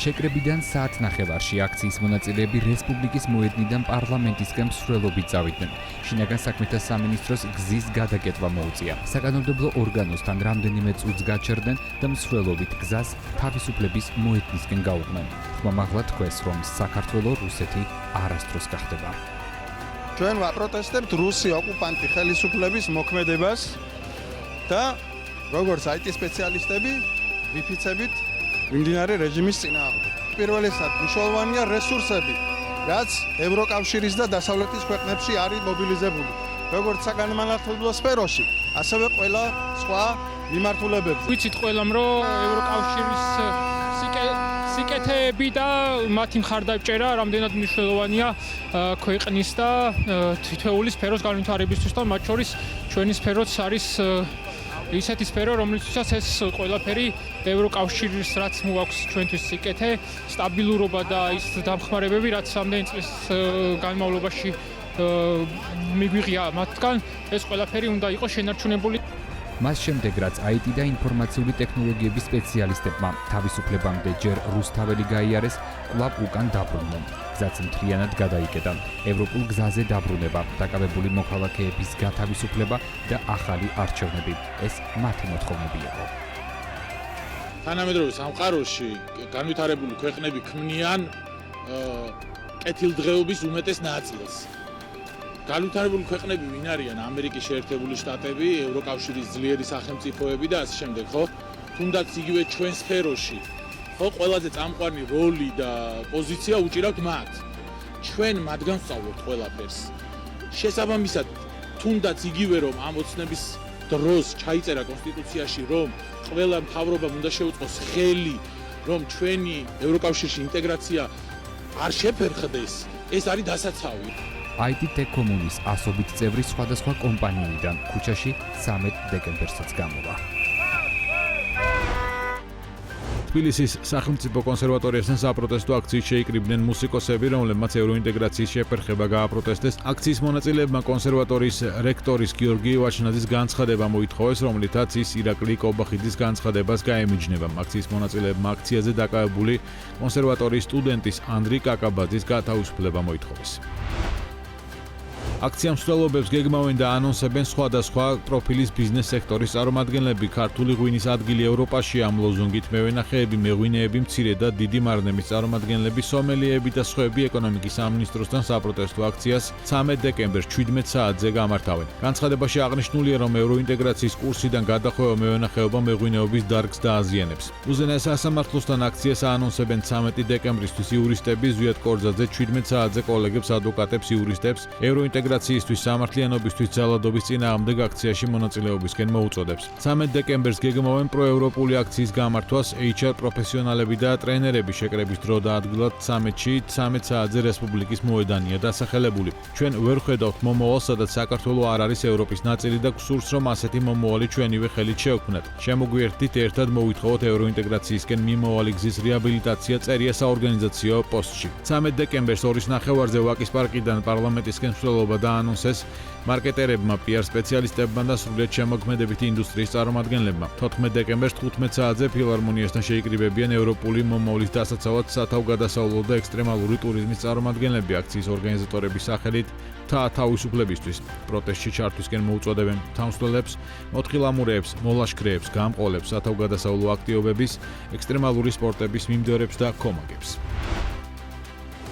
შეკრებიდან საათნახევარში აქციის მონაწილეები რესპუბლიკის მოედნიდან პარლამენტისკენ მსვლელობით წავიდნენ. შინაგან საქმეთა სამინისტროს გზის გადაკეთვა მოუწია. საკანონმდებლო ორგანოსთან რამდენიმე წუთს გაჩერდნენ და მსვლელობით გზას თავისუფლების მოედნისკენ გაუყვნენ. ხმამაღლა თქვეს, რომ საქართველო რუსეთი არასდროს გახდება. ჩვენ ვაპროტესტებთ რუსი ოკუპანტი ხელისუფლების მოქმედებას და როგორც IT სპეციალისტები ვიფიცებით მიმდინარე რეჟიმის წინააღმდეგ. პირველად მნიშვნელოვანია რესურსები, რაც ევროკავშირის და დასავლეთის ქვეყნებში არის მობილიზებული, როგორც საგანმანათლებლო სფეროში, ასევე ყველა სხვა მიმართულებებზე. ვიცით ყველამ, რომ ევროკავშირის სიკეთეები და მათი მხარდაჭერა რამდენად მნიშვნელოვანია ქვეყნის და თითოეული სფეროს განვითარებისთვის და მათ შორის ჩვენი სფეროც არის ისეთი სფერო, რომლითაც ეს ყველაფერი ევროკავშირის რაც მოაქვს ჩვენთვის სიკეთე, სტაბილურობა და ის დამხმარებები, რაც ამდენი წლის განმავლობაში მიგვიღია მათგან, ეს ყველაფერი უნდა იყოს შენარჩუნებული. მას შემდეგ, რაც IT და ინფორმაციული ტექნოლოგიების სპეციალისტებმა თავისუფლებამდე ჯერ რუსთაველი გაიარეს, კვლავ უკან დაბრუნდნენ. გზაც მთლიანად გადაიკეტა. ევროპულ გზაზე დაბრუნება, დაკავებული მოქალაქეების გათავისუფლება და ახალი არჩევნები. ეს მათი მოთხოვნები იყო. თანამედროვე სამყაროში განვითარებული ქვეყნები ქმნიან კეთილდღეობის უმეტეს ნაწილს. განვითარებული ქვეყნები ვინ არიან? ამერიკის შეერთებული შტატები, ევროკავშირის ძლიერი სახელმწიფოები და ასე შემდეგ, ხო? თუნდაც იგივე ჩვენ სფეროში, ხო, ყველაზე წამყვანი როლი და პოზიცია უჭირავთ მათ. ჩვენ მათგან ვსწავლობთ ყველაფერს. შესაბამისად, თუნდაც იგივე რომ ამ ოცნების დროს ჩაიწერა კონსტიტუციაში, რომ ყველა მთავრობამ უნდა შეუწყოს ხელი, რომ ჩვენი ევროკავშირში ინტეგრაცია არ შეფერხდეს, ეს არის დასაცავი. IT Tech კომუნის ასობით წევრი სხვადასხვა კომპანიიდან ქუჩაში 13 დეკემბერსაც გამოვა. თბილისის სახელმწიფო კონსერვატორიასთან საპროტესტო აქციით შეიკრიბნენ მუსიკოსები, რომლებმაც ევროინტეგრაციის შეფერხება გააპროტესტეს. აქციის მონაწილეებმა კონსერვატორიის რექტორის გიორგი ვაჩნაძის განცხადება მოითხოვეს, რომლითაც ის ირაკლი კობახიძის განცხადებას გაემიჯნება. აქციის მონაწილეებმა აქციაზე დაკავებული კონსერვატორიის სტუდენტის ანდრი კაკაბაძის გათავისუფლება მოითხოვეს. აქციამ მსვლელობებს გეგმავენ და ანონსებენ სხვადასხვა პროფილის ბიზნეს სექტორის წარმომადგენლები. ქართული ღვინის ადგილი ევროპაში ამ ლოზუნგით მევენახეები, მეღვინეები, მცირე და დიდი მარნების წარმომადგენლები, სომელიეები და სხვაები ეკონომიკის სამინისტროსთან საპროტესტო აქციას 13 დეკემბერს 17 საათზე გამართავენ. განცხადებაში აღნიშნულია, რომ ევროინტეგრაციის კურსიდან გადახვევა მევენახეობა მეღვინეობის დარგს დააზიანებს. უზენაეს სასამართლოსთან აქციას აანონსებენ 13 დეკემბრისთვის იურისტები ზვიად კორძაძე, 17 საათზე კოლეგებს, ადვოკატებს, იურისტებს, ევროინტეგრაციისთვის სამართლიანობისთვის ძალადობის წინააღმდეგ აქციაში მონაწილეობისკენ მოუწოდებს. 13 დეკემბერს გეგმავენ პროევროპული აქციის გამართვას. HR პროფესიონალები და ტრენერები შეკრების დრო და ადგილად 13-ში 13 საათზე რესპუბლიკის მოედანია დასახელებული. ჩვენ ვერ ხედავთ მომავალს, სადაც საქართველო არ არის ევროპის ნაწილი და გსურს, რომ ასეთი მომავალი ჩვენივე ხელით შევქმნათ. შემოგვიერთდით, ერთად მოვითხოვოთ ევროინტეგრაციისკენ მიმავალი გზის რეაბილიტაცია, წერია საორგანიზაციო პოსტში. 13 დეკემბერს 2:30-ზე ვაკის პარკიდან პარლამენტისკენ მსვლელობა დაანონსეს მარკეტერებმა, PR სპეციალისტებმა და სრულიად შემოქმედებითი ინდუსტრიის წარმომადგენლებმა. 14 დეკემბერს 15 საათზე ფილარმონიასთან შეიკრიბებიან ევროპული მომავლის დასაცავად სათავგადასავლო და ექსტრემალური ტურიზმის წარმომადგენლები. აქციის ორგანიზატორების სახელით თავისუფლებისთვის პროტესტში ჩართვისკენ მოუწოდებენ თავმსვლელებს, მოთხილამურეებს, მოლაშქრეებს, გამყოლებს, სათავგადასავლო აქტივობების, ექსტრემალური სპორტების მიმდევრებს და კომაგებს.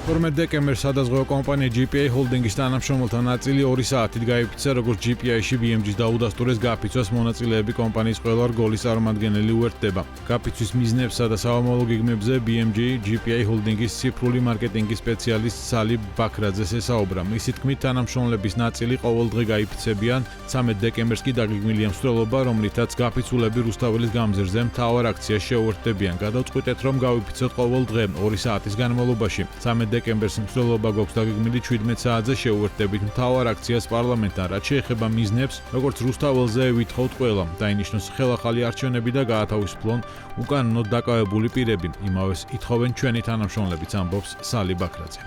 12 დეკემბერს სადაზღვევო კომპანია GPI ჰოლდინგის თანამშრომელთა ნაწილი 2 საათით გაიფიცა, როგორც GPI-ში BMG-ს დაუდასტურეს გაფიცვას მონაწილეები კომპანიის ყველა რგოლის წარმომადგენელი უერთდება. გაფიცვის მიზნებსა და საომოლო გეგმებზე BMG GPI ჰოლდინგის ციფრული მარკეტინგის სპეციალისტ სალი ბაქრაძეს ესაუბრა. მისი თქმით, თანამშრომლების ნაწილი ყოველდღე გაიფიცებიან. 13 დეკემბერს კი დაგეგმილია მსვლელობა, რომლითაც გაფიცულები რუსთაველის გამზირზე მთავარ აქციას შეუერთდებიან. გადავწყვიტეთ, რომ გავიფიცოთ ყოველდღე 2 საათის განმავლობაში. 13 დეკემბერს მსვლელობა გვაქვს დაგეგმილი 17 საათზე შეუერთდებით მთავარ აქციას პარლამენტთან. რაც შეეხება მიზნებს, როგორც რუსთაველზე ვითხოვთ ყველამ, დაინიშნოს ხელახალი არჩევნები და გაათავისუფლონ უკანონოდ დაკავებული პირები. იმავეს ითხოვენ ჩვენი თანამშრომლებიც, ამბობს სალი ბაქრაძე.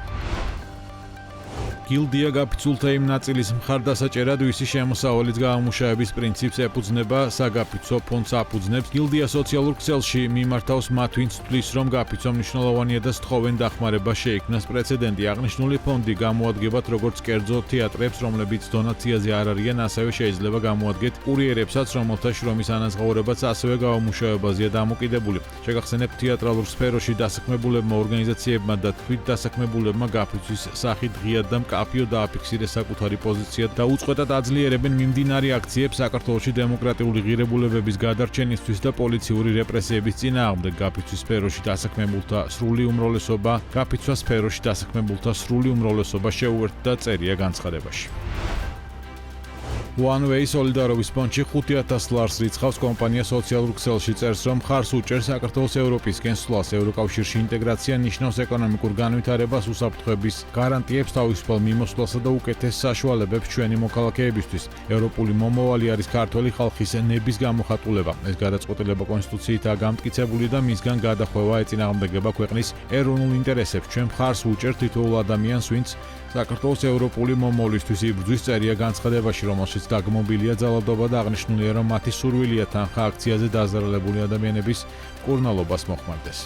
გილდია გაფიცულთა იმ ნაწილის მხარდასაჭერად, ვისი შემოსავალის გამომუშავების პრინციპს ეფუძნება, საგაფიცვო ფონდს აფუძნებს. გილდია სოციალურ ქსელში მიმართავს მათ, ვინც თვლის, რომ გაფიცვა მნიშვნელოვანია და სთხოვენ დახმარება შეიქმნას პრეცედენტი. აღნიშნული ფონდი გამოადგებათ როგორც კერძო თეატრებს, რომლებიც დონაციაზე არ არიან, ასევე შეიძლება გამოადგეთ კურიერებსაც, რომელთა შრომის ანაზღაურებაც ასევე გამომუშავებაზეა დამოკიდებული. შეგახსენებთ, თეატრალურ სფეროში დასაქმებულებმა ორგანიზაციებმა და თვით დასაქმებულებმა გაფიცვის სახით ღიად და აფიო დააფიქსირეს საკუთარი პოზიცია და უწყვეტად აძლიერებენ მიმდინარე აქციებს საქართველოში დემოკრატიული ღირებულებების გადარჩენისთვის და პოლიციური რეპრესიების წინააღმდეგ. გაფიცვის სფეროში დასაქმებულთა სრული უმრავლესობა, გაფიცვის სფეროში დასაქმებულთა სრული უმრავლესობა შეუერთდა წერია განცხადებაში. OneWay სოლიდარობის ფონდში 5000 ლარს რიცხავს კომპანია სოციალურ ქსელში წერს, რომ ხარს უჭერს საქართველოს ევროპისკენ სვლას, ევროკავშირში ინტეგრაცია ნიშნავს ეკონომიკურ განვითარებას, უსაფრთხოების გარანტიებს, თავისუფალ მიმოსვლასა და უკეთეს საშუალებებს ჩვენი მოქალაქეებისთვის. ევროპული მომავალი არის ქართველი ხალხის ნების გამოხატულება. ეს გადაწყვეტილება კონსტიტუციითაა გამტკიცებული და მისგან გადახვევა ეწინააღმდეგება ქვეყნის ეროვნულ ინტერესებს. ჩვენ ხარს უჭერთ თითოეულ ადამიანს, ვინც საქართველოს ევროპული მომავლისთვის იბრძვის, წერია განცხადებაში, რომელშიც დაგმობილია ძალადობა და აღნიშნულია, რომ მათი სურვილია თანხა აქციაზე დაზარალებული ადამიანების მკურნალობას მოხმარდეს.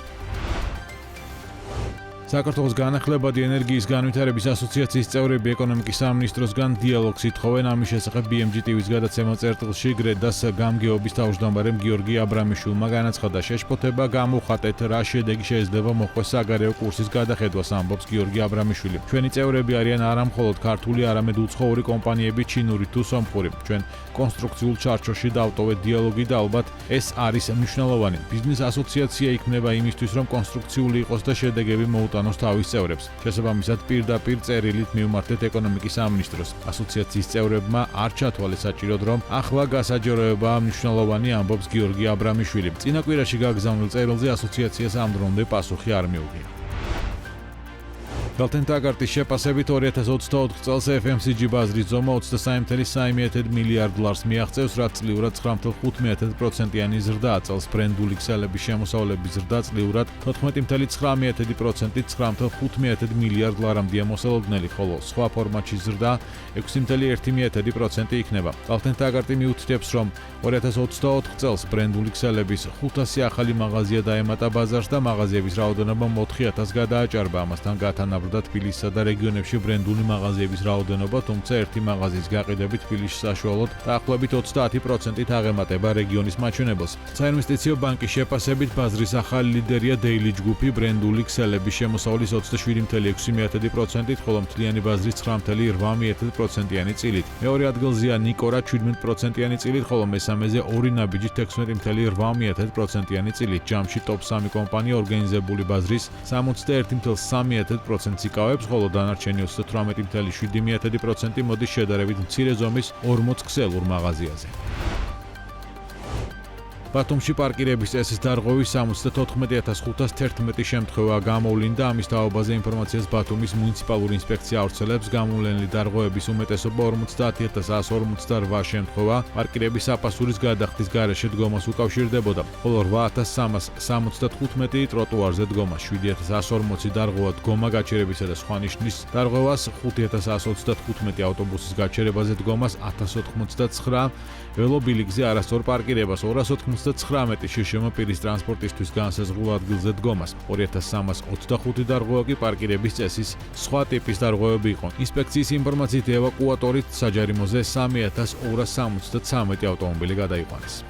საქართველოს განახლებადი ენერგიის განვითარების ასოციაციის წევრები ეკონომიკის სამინისტროსგან დიალოგს ითხოვენ, ამის შესახებ BMG TV-ს გადაცემა წერტილში გრედას გამგეობის თავმჯდომარემ გიორგი აბრამიშვილმა განაცხადა, შეშფოთება გამოვხატეთ, რა შედეგი შეიძლება მოხდეს საგარეო კურსის გადახედვას, ამბობს გიორგი აბრამიშვილი. ჩვენი წევრები არიან არა მხოლოდ ქართული, არამედ უცხოური კომპანიები, ჩინური თუ სომხური. ჩვენ კონსტრუქციულ ჩარჩოში დავტოვეთ დიალოგი და ალბათ ეს არის მნიშვნელოვანი. ბიზნეს ასოციაცია იქმნება იმისთვის, რომ კონსტრუქციული იყოს და შედეგები მოუტანოს თავის წევრებს. შესაბამისად, პირდაპირ წერილით მივმართეთ ეკონომიკის სამინისტროს. ასოციაციის წევრებმა არ ჩათვალეს საჭიროდ, რომ ახლა გასაჯაროებაა მნიშვნელოვანი, ამბობს გიორგი აბრამიშვილი. წინა კვირაში გაგზავნილ წერილზე ასოციაციას ამ დრომდე პასუხი არ მიუღია. Galten-Tagartis შეფასებით 2024 წელს FMCG ბაზრის ზომა 23.3 მილიარდ ლარს მიაღწევს, რაც წლიურად 9.5%-იანი ზრდაა. წელს ბრენდული ქსელების შემოსავლების ზრდა წლიურად 14.9%-ით 9.5 მილიარდ ლარამდეა მოსალოდნელი, ხოლო სხვა ფორმატში ზრდა 6.1% იქნება. Galten-Tagarti მიუთითებს, რომ 2024 წელს ბრენდული ქსელების 500 ახალი მაღაზია დაემატა ბაზარს და მაღაზიების რაოდენობა 4,000 გადააჭარბა. ამასთან გათანაბრდა თბილისსა და რეგიონებში ბრენდული მაღაზიების რაოდენობა, თუმცა ერთი მაღაზიის გაყიდვით თბილისში საშუალოდ დაახლოებით 30%-ით აღემატება რეგიონის მაჩვენებელს. საინვესტიციო ბანკის შეფასებით ბაზრის ახალი ლიდერია Daily ჯგუფი ბრენდული ქსელების შემოსავლის 27.6%-ით, ხოლო მთლიანი ბაზრის 9.8%-იანი წილით. მეორე ადგილზეა Nikora 17%-იანი წილით, ხოლო მესამეზე ორი ნაბიჯით 16.8%-იანი წილით. ჯამში top 3 კომპანია ორგანიზებული ბაზრის 61.3%-ს იკავებს, ხოლო დანარჩენი 38.7% მოდის შედარებით მცირე ზომის 40 ქსელურ მაღაზიაზე. ბათუმში პარკირების წესის დარღვევის 74,511 შემთხვევა გამოვლინდა, ამის თაობაზე ინფორმაციას ბათუმის მუნიციპალური ინსპექცია ავრცელებს. გამოვლენილი დარღვევების უმეტესობა 50,148 შემთხვევა პარკირების საფასურის გადახდის გარეშე დგომას უკავშირდებოდა, ხოლო 8,375 ტროტუარზე დგომას, 7,140 დარღვევა დგომა გაჩერებისა და სხვა ნიშნის დარღვევას, 5,135 ავტობუსის გაჩერებაზე დგომას, 1089 ველობილიკზე არასწორ პარკირებას, 299 შიშომა პირის ტრანსპორტისთვის განსაზღვრულ ადგილზე დგომას, 2325 დარღვევა კი პარკირების წესის სხვა ტიპის დარღვევები იყო. ინსპექციის ინფორმაციით ევაკუატორით საჯარიმოზე 3273 ავტომობილი გადაიყვანეს.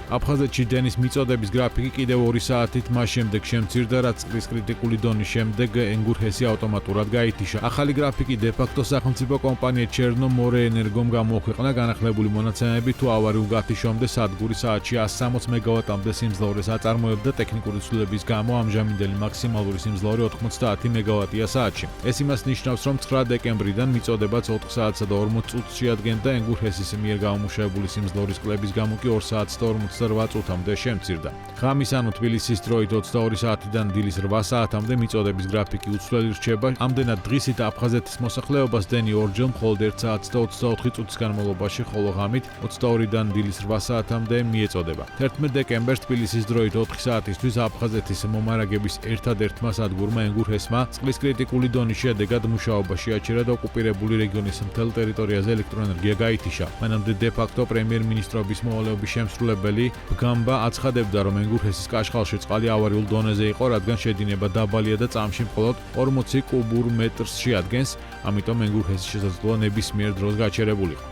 აფხაზეთში დენის მიწოდების გრაფიკი კიდევ 2 საათით მას შემდეგ შემცირდა, რაც წყლის კრიტიკული დონის შემდეგ ენგურჰესი ავტომატურად გაითიშა. ახალი გრაფიკი დე-ფაქტო სახელმწიფო კომპანია ჩერნომორე ენერგომ გამოაქვეყნა, განახლებული მონაცემები თუ ავარიულ გათიშომდე სადგური საათში 160 მეგავატამდე სიმძლავრეს აწარმოებდა, ტექნიკური ცვლილების გამო ამჟამინდელი მაქსიმალური სიმძლავრე 90 მეგავატია საათში. ეს იმას ნიშნავს, რომ 9 დეკემბრიდან მიწოდებაც 4 საათსა და 40 წუთს შეადგენდა, ენგურჰესის მიერ გამომუშავებული სიმძლავრის კლების გამო კი 2 საათსა და 48 წუთამდე შემცირდა. ღამის ანუ თბილისის დროით 22 საათიდან დილის 8 საათამდე მიწოდების გრაფიკი უცვლელი რჩება. ამდენად დღისით აფხაზეთის მოსახლეობას დენი ორჯერ მხოლოდ 1 საათს და 24 წუთის განმავლობაში, ხოლო ღამით 22-დან დილის 8 საათამდე მიეწოდება. 11 დეკემბერს თბილისის დროით 4 საათისთვის აფხაზეთის მომარაგების ერთადერთმა სადგურმა ენგურჰესმა წყლის კრიტიკული დონის შედეგად მუშაობა შეაჩერა და ოკუპირებული რეგიონის მთელ ტერიტორიაზე ელექტროენერგია გაითიშა. მანამდე დე-ფაქტო პრემიერ-მინისტრობის მოვალეობის შემსრულებელი ბგამბა აცხადებდა, რომ ენგურჰესის კაშხალში წყალი ავარიულ დონეზე იყო, რადგან შედინება დაბალია და წამში მხოლოდ 40 კუბურ მეტრს შეადგენს, ამიტომ ენგურჰესის შესაძლოა ნებისმიერ დროს გაჩერებულიყო.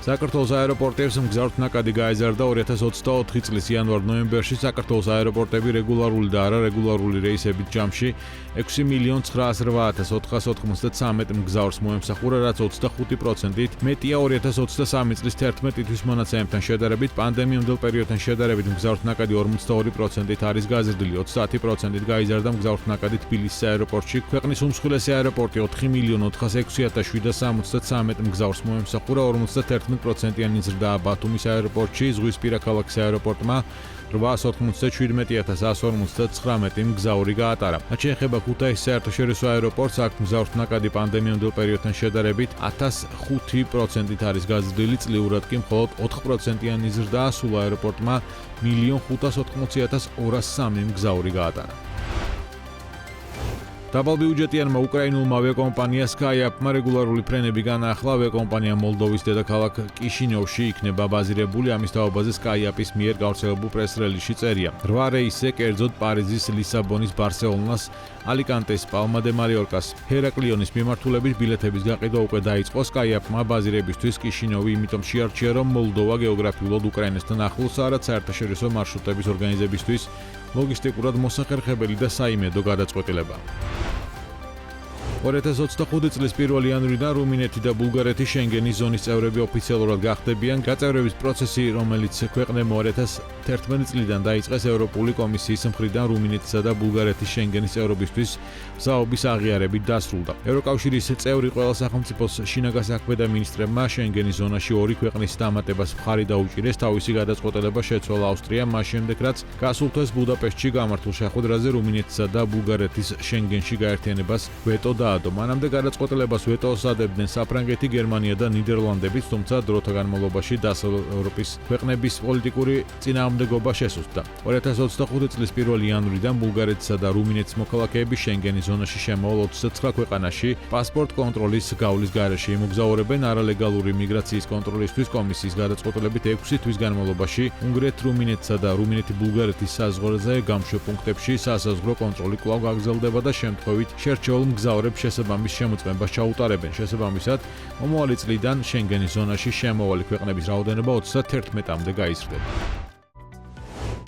საქართველოს აეროპორტებს მგზავრთ ნაკადი გაეზარდა 2024 წლის იანვარ-ნოემბერში საქართველოს აეროპორტები რეგულარული და არარეგულარული რეისებით ჯამში 6,908,493 მგზავრს მოემსახურა, რაც 25%-ით მეტია 2023 წლის 11 თვის მონაცემებთან შედარებით. პანდემიამდელ პერიოდთან შედარებით მგზავრთ ნაკადი 42%-ით არის გაზრდილი, 30%-ით გაიზარდა მგზავრთ ნაკადი თბილისის აეროპორტში. ქვეყნის უმსხვილესი აეროპორტი 4,406,073 მგზავრს მოემსახურა, 51%-იანი ზრდაა ბათუმის აეროპორტში, ზღვისპირა ქალაქის აეროპორტმა 817,159 მგზავრი გაატარა. რაც შეეხება ქუთაისის საერთაშორისო აეროპორტს, აქ მგზავრთ ნაკადი პანდემიამდელ პერიოდთან შედარებით 1005%-ით არის გაზრდილი, წლიურად კი მხოლოდ 4%-იანი ზრდაა, სულ აეროპორტმა 1,580,203 მგზავრი გაატარა. დაბალბიუჯეტიანმა უკრაინულმა ავიაკომპანია Skyap-მა რეგულარული ფრენები განაახლა. ავიაკომპანია მოლდოვის დედაქალაქ კიშინიოვში იქნება ბაზირებული. ამის თაობაზე Skyap-ის მიერ გავრცელებულ პრეს-რელიზში წერია: 8 რეისზე კერძოდ პარიზის, ლისაბონის, ბარსელონას, ალიკანტეს, პალმა დე მალიორკას, ჰერაკლიონის მიმართულებით ბილეთების გაყიდვა უკვე დაიწყო. Skyap-მა ბაზირებისთვის კიშინიოვი იმიტომ შეარჩია, რომ მოლდოვა გეოგრაფიულად უკრაინასთან ახლოსაა, რაც საერთაშორისო მარშრუტების ორგანიზებისთვის ლოგისტიკურად მოსახერხებელი და საიმედო გადაწყვეტილებაა. 2025 წლის 1 იანვრიდან რუმინეთი და ბულგარეთი შენგენის ზონის წევრები ოფიციალურად გახდებიან. გაწევრების პროცესი, რომელიც ქვეყნებმა 2011 წლიდან დაიწყეს, ევროპული კომისიის მხრიდან რუმინეთისა და ბულგარეთის შენგენის წევრობისთვის მზაობის აღიარებით დასრულდა. ევროკავშირის წევრი ყველა სახელმწიფოს შინაგან საქმეთა მინისტრებმა შენგენის ზონაში ორი ქვეყნის დამატებას მხარი დაუჭირეს. თავისი გადაწყვეტილება შეცვალა ავსტრიამ, მას შემდეგ რაც გასულ თვეს ბუდაპეშტში გამართულ შეხვედრაზე რუმინეთისა და ბულგარეთის შენგენში გაერთიანებას ვეტო დაადო. მანამდე გადაწყვეტილებას ვეტოს ადებდნენ საფრანგეთი, გერმანია და ნიდერლანდებიც, თუმცა დროთა განმავლობაში დასავლეთ ევროპის ქვეყნების პოლიტიკური წინააღმდეგობა შესუსტდა. 2025 წლის 1 იანვრიდან ბულგარეთისა და რუმინეთის მოქალაქეები შენგენის ზონაში შემოვალ 29 ქვეყანაში პასპორტ კონტროლის გავლის გარეშე იმოგზაურებენ. არალეგალური მიგრაციის კონტროლისთვის კომისიის გადაწყვეტილებით 6 თვის განმავლობაში უნგრეთ-რუმინეთსა და რუმინეთი-ბულგარეთის საზღვარზე გამშვე პუნქტებში სასაზღვრო კონტროლი კვლავ გაგრძელდება და შემთხვევით შერჩეულ მგზავრებს შესაბამის შემოწმებას ჩაუტარებენ. შესაბამისად, მომავალი წლიდან შენგენის ზონაში შემოვალი ქვეყნების რაოდენობა 31-მდე გაიზრდება.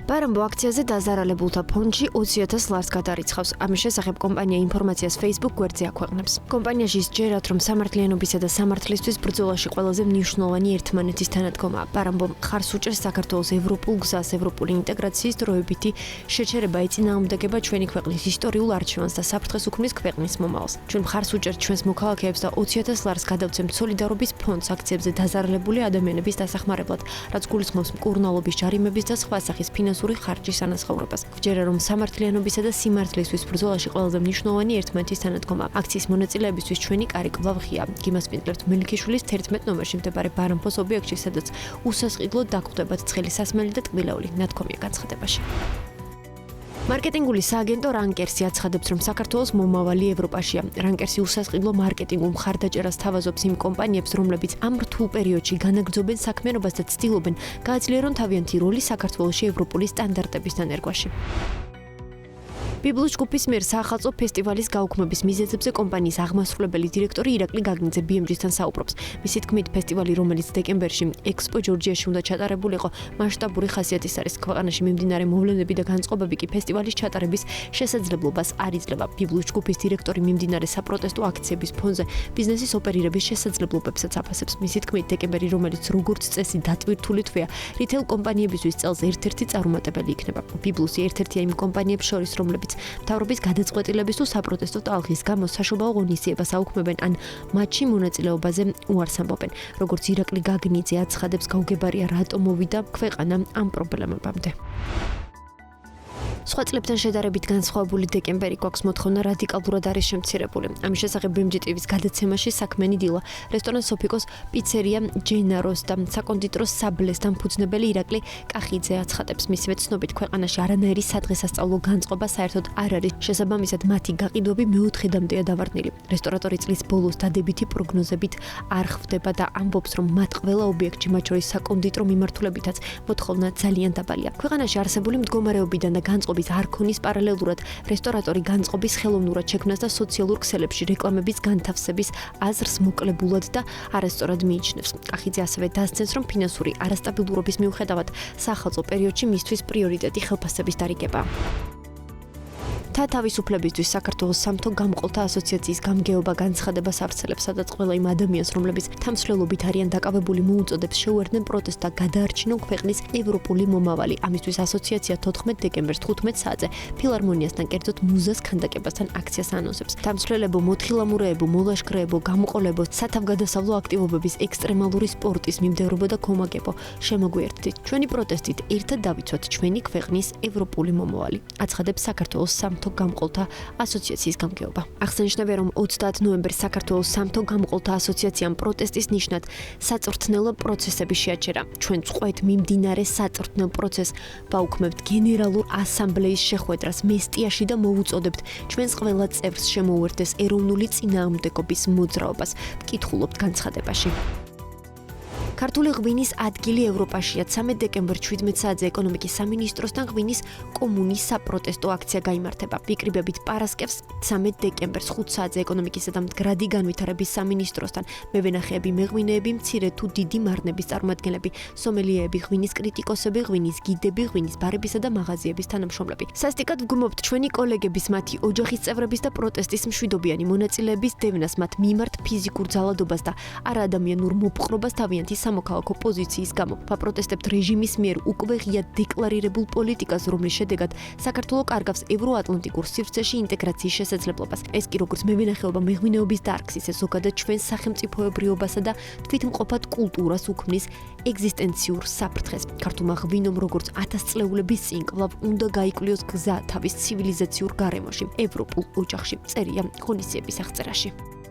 ბარამბო აქციაზე დაზარალებულთა ფონდში 20,000 ლარს გადარიცხავს. ამის შესახებ კომპანია ინფორმაციას Facebook გვერდზე აქვეყნებს. კომპანიაში სჯერათ, რომ სამართლიანობისა და სამართლისთვის ბრძოლაში ყველაზე მნიშვნელოვანი ერთმანეთის თანადგომაა. ბარამბომ ხარს უჭერს საქართველოს ევროპულ გზას, ევროპული ინტეგრაციის დროებითი შეჩერება ეწინააღმდეგება ჩვენი ქვეყნის ისტორიულ არჩევანს და საფრთხეს უქმნის ქვეყნის მომავალს. ჩვენ ხარს უჭერთ ჩვენს მოქალაქეებს და 20,000 ლარს გადავცემთ სოლიდარობის ფონდს აქციებზე დაზარალებული ადამიანების დასახმარებლად, რაც გულისხმობს მკურნალობის ჯარიმების და სხვა სახის ფინანსური ხარჯის ანაზღაურებას. ვჯერა, რომ სამართლიანობისა და სიმართლისთვის ბრძოლაში ყველაზე მნიშვნელოვანი ერთმანეთის თანადგომა. აქციის მონაწილეებისთვის ჩვენი კარი კვლავ ღია. გიმასპინძლებთ მელიქიშვილის 11 ნომერში მდებარე ბარამფოს ობიექტში, სადაც უსასყიდლოდ დაგხვდებათ ცხელი სასმელი და ტკბილეული. ნათქვამია განცხადებაში. მარკეტინგული სააგენტო რანკერსი აცხადებს, რომ საქართველოს მომავალი ევროპაშია. რანკერსი უსასყიდლო მარკეტინგულ მხარდაჭერას თავაზობს იმ კომპანიებს, რომლებიც ამ რთულ პერიოდში განაგრძობენ საქმიანობას და ცდილობენ გააძლიერონ თავიანთი როლი საქართველოში ევროპული სტანდარტების დანერგვაში. ბიბლუს ჯგუფის მიერ საახალწლო ფესტივალის გაუქმების მიზეზებზე კომპანიის აღმასრულებელი დირექტორი ირაკლი გაგნიძე BMG-თან საუბრობს. მისი თქმით, ფესტივალი, რომელიც დეკემბერში ექსპო ჯორჯიაში უნდა ჩატარებულიყო, მასშტაბური ხასიათის არის. ქვეყანაში მიმდინარე მოვლენები და განწყობები კი ფესტივალის ჩატარების შესაძლებლობას არ იძლევა. ბიბლუს ჯგუფის დირექტორი მიმდინარე საპროტესტო აქციების ფონზე ბიზნესის ოპერირების შესაძლებლობებსაც აფასებს. მისი თქმით, დეკემბერი, რომელიც როგორც წესი დატვირთული თვეა, რითეილ კომპანიებისთვის წელს ერთ-ერთი წარუმატებელი იქნება. ბიბლუსი ერთ-ერთია იმ კომპანიებს შორის, რომლებიც მთავრობის გადაწყვეტილების თუ საპროტესტო ტალღის გამო საშობაო ღონისძიებას აუქმებენ ან მათში მონაწილეობაზე უარს ამბობენ. როგორც ირაკლი გაგნიძე აცხადებს, გაუგებარია რატომ მოვიდა ქვეყანა ამ პრობლემებამდე. სხვა წლებთან შედარებით განსხვავებული დეკემბერი გვაქვს მოთხოვნა რადიკალურად არის შემცირებული. ამის შესახებ BMG TV-ს გადაცემაში საქმენი დილა, რესტორან სოფიკოს, პიცერია ჯენაროს და საკონდიტეროს საბლესთან ფუძნებელი ირაკლი კახიძე აცხადებს, მისივე ცნობით ქვეყანაში არანაირი სადღესასწაულო განწყობა საერთოდ არ არის. შესაბამისად, მათი გაყიდვები მეოთხედამდეა დავარდნილი. რესტორატორი წლის ბოლოს დადებითი პროგნოზებით არ ხვდება და ამბობს, რომ მათ ყველა ობიექტში, მათ შორის საკონდიტრო მიმართულებითაც მოთხოვნა ძალიან დაბალია. ქვეყანაში არსებული მდგომარეობიდან და განწყობ მოწყობის არ ქონის პარალელურად რესტორატორი განწყობის ხელოვნურად შექმნას და სოციალურ ქსელებში რეკლამების განთავსების აზრს მოკლებულად და არასწორად მიიჩნევს. კახიძე ასევე დასცენს, რომ ფინანსური არასტაბილურობის მიუხედავად სახალხო პერიოდში მისთვის პრიორიტეტი ხელფასების დარიგებაა. თავისუფლებისთვის საქართველოს სამთო გამყოლთა ასოციაციის გამგეობა განცხადებას ავრცელებს, სადაც ყველა იმ ადამიანს, რომლებიც თამსვლელობით არიან დაკავებული, მოუწოდებს შეუერთდნენ პროტესტს და გადაარჩინონ ქვეყნის ევროპული მომავალი. ამისთვის ასოციაცია 14 დეკემბერს 15 საათზე ფილარმონიასთან კერძოდ მუზას ქანდაკებასთან აქციას ანონსებს. თამსვლელებო, მოთხილამურეებო, მოლაშქრეებო, გამოყოლებო, სათავგადასავლო აქტივობების, ექსტრემალური სპორტის მიმდევრობა და კომაგებო, შემოგვიერთდით. ჩვენი პროტესტით ერთად დავიცვათ ჩვენი ქვეყნის ევროპული მომავალი. აცხადებს საქართველოს სამთო გამყოლთა ასოციაციის გამგეობა. აღსანიშნავია, რომ 30 ნოემბერს საქართველოს სამთო გამყოლთა ასოციაციამ პროტესტის ნიშნად საწვრთნელო პროცესები შეაჩერა. ჩვენ წყვეთ მიმდინარე საწვრთნელ პროცესს, ვაუქმებთ გენერალურ ასამბლეის შეხვედრას მესტიაში და მოვუწოდებთ ჩვენს ყველა წევრს შემოუერთდეს ეროვნული წინააღმდეგობის მოძრაობას. ვკითხულობთ განცხადებაში. ქართული ღვინის ადგილი ევროპაშია. 13 დეკემბერს 17 საათზე ეკონომიკის სამინისტროსთან ღვინის კომუნის საპროტესტო აქცია გაიმართება. ვიკრიბებით პარასკევს 13 დეკემბერს 5 საათზე ეკონომიკისა და მდგრადი განვითარების სამინისტროსთან მევენახეები, მეღვინეები, მცირე თუ დიდი მარნების წარმომადგენლები, სომელიეები, ღვინის კრიტიკოსები, ღვინის გიდები, ღვინის ბარებისა და მაღაზიების თანამშრომლები. სასტიკად ვგმობთ ჩვენი კოლეგების, მათი ოჯახის წევრების და პროტესტის მშვიდობიანი მონაწილეების დევნას, მათ მიმართ ფიზიკურ ძალადობას და არაადამიანურ მოპყრობას თავიანთი სამოქალაქო პოზიციის გამო. ვაპროტესტებთ რეჟიმის მიერ უკვე ღიად დეკლარირებულ პოლიტიკას, რომლის შედეგად საქართველო კარგავს ევროატლანტიკურ სივრცეში ინტეგრაციის შესაძლებლობას. ეს კი როგორც მევენახეობა მეღვინეობის დარგს, ისე ზოგადად ჩვენს სახელმწიფოებრიობასა და თვითმყოფად კულტურას უქმნის ეგზისტენციურ საფრთხეს. ქართულმა ღვინომ როგორც 1000 წლეულების წინ კვლავ უნდა გაიკვლიოს გზა თავის ცივილიზაციურ გარემოში, ევროპულ ოჯახში. წერია ღონისძიების აღწერაში.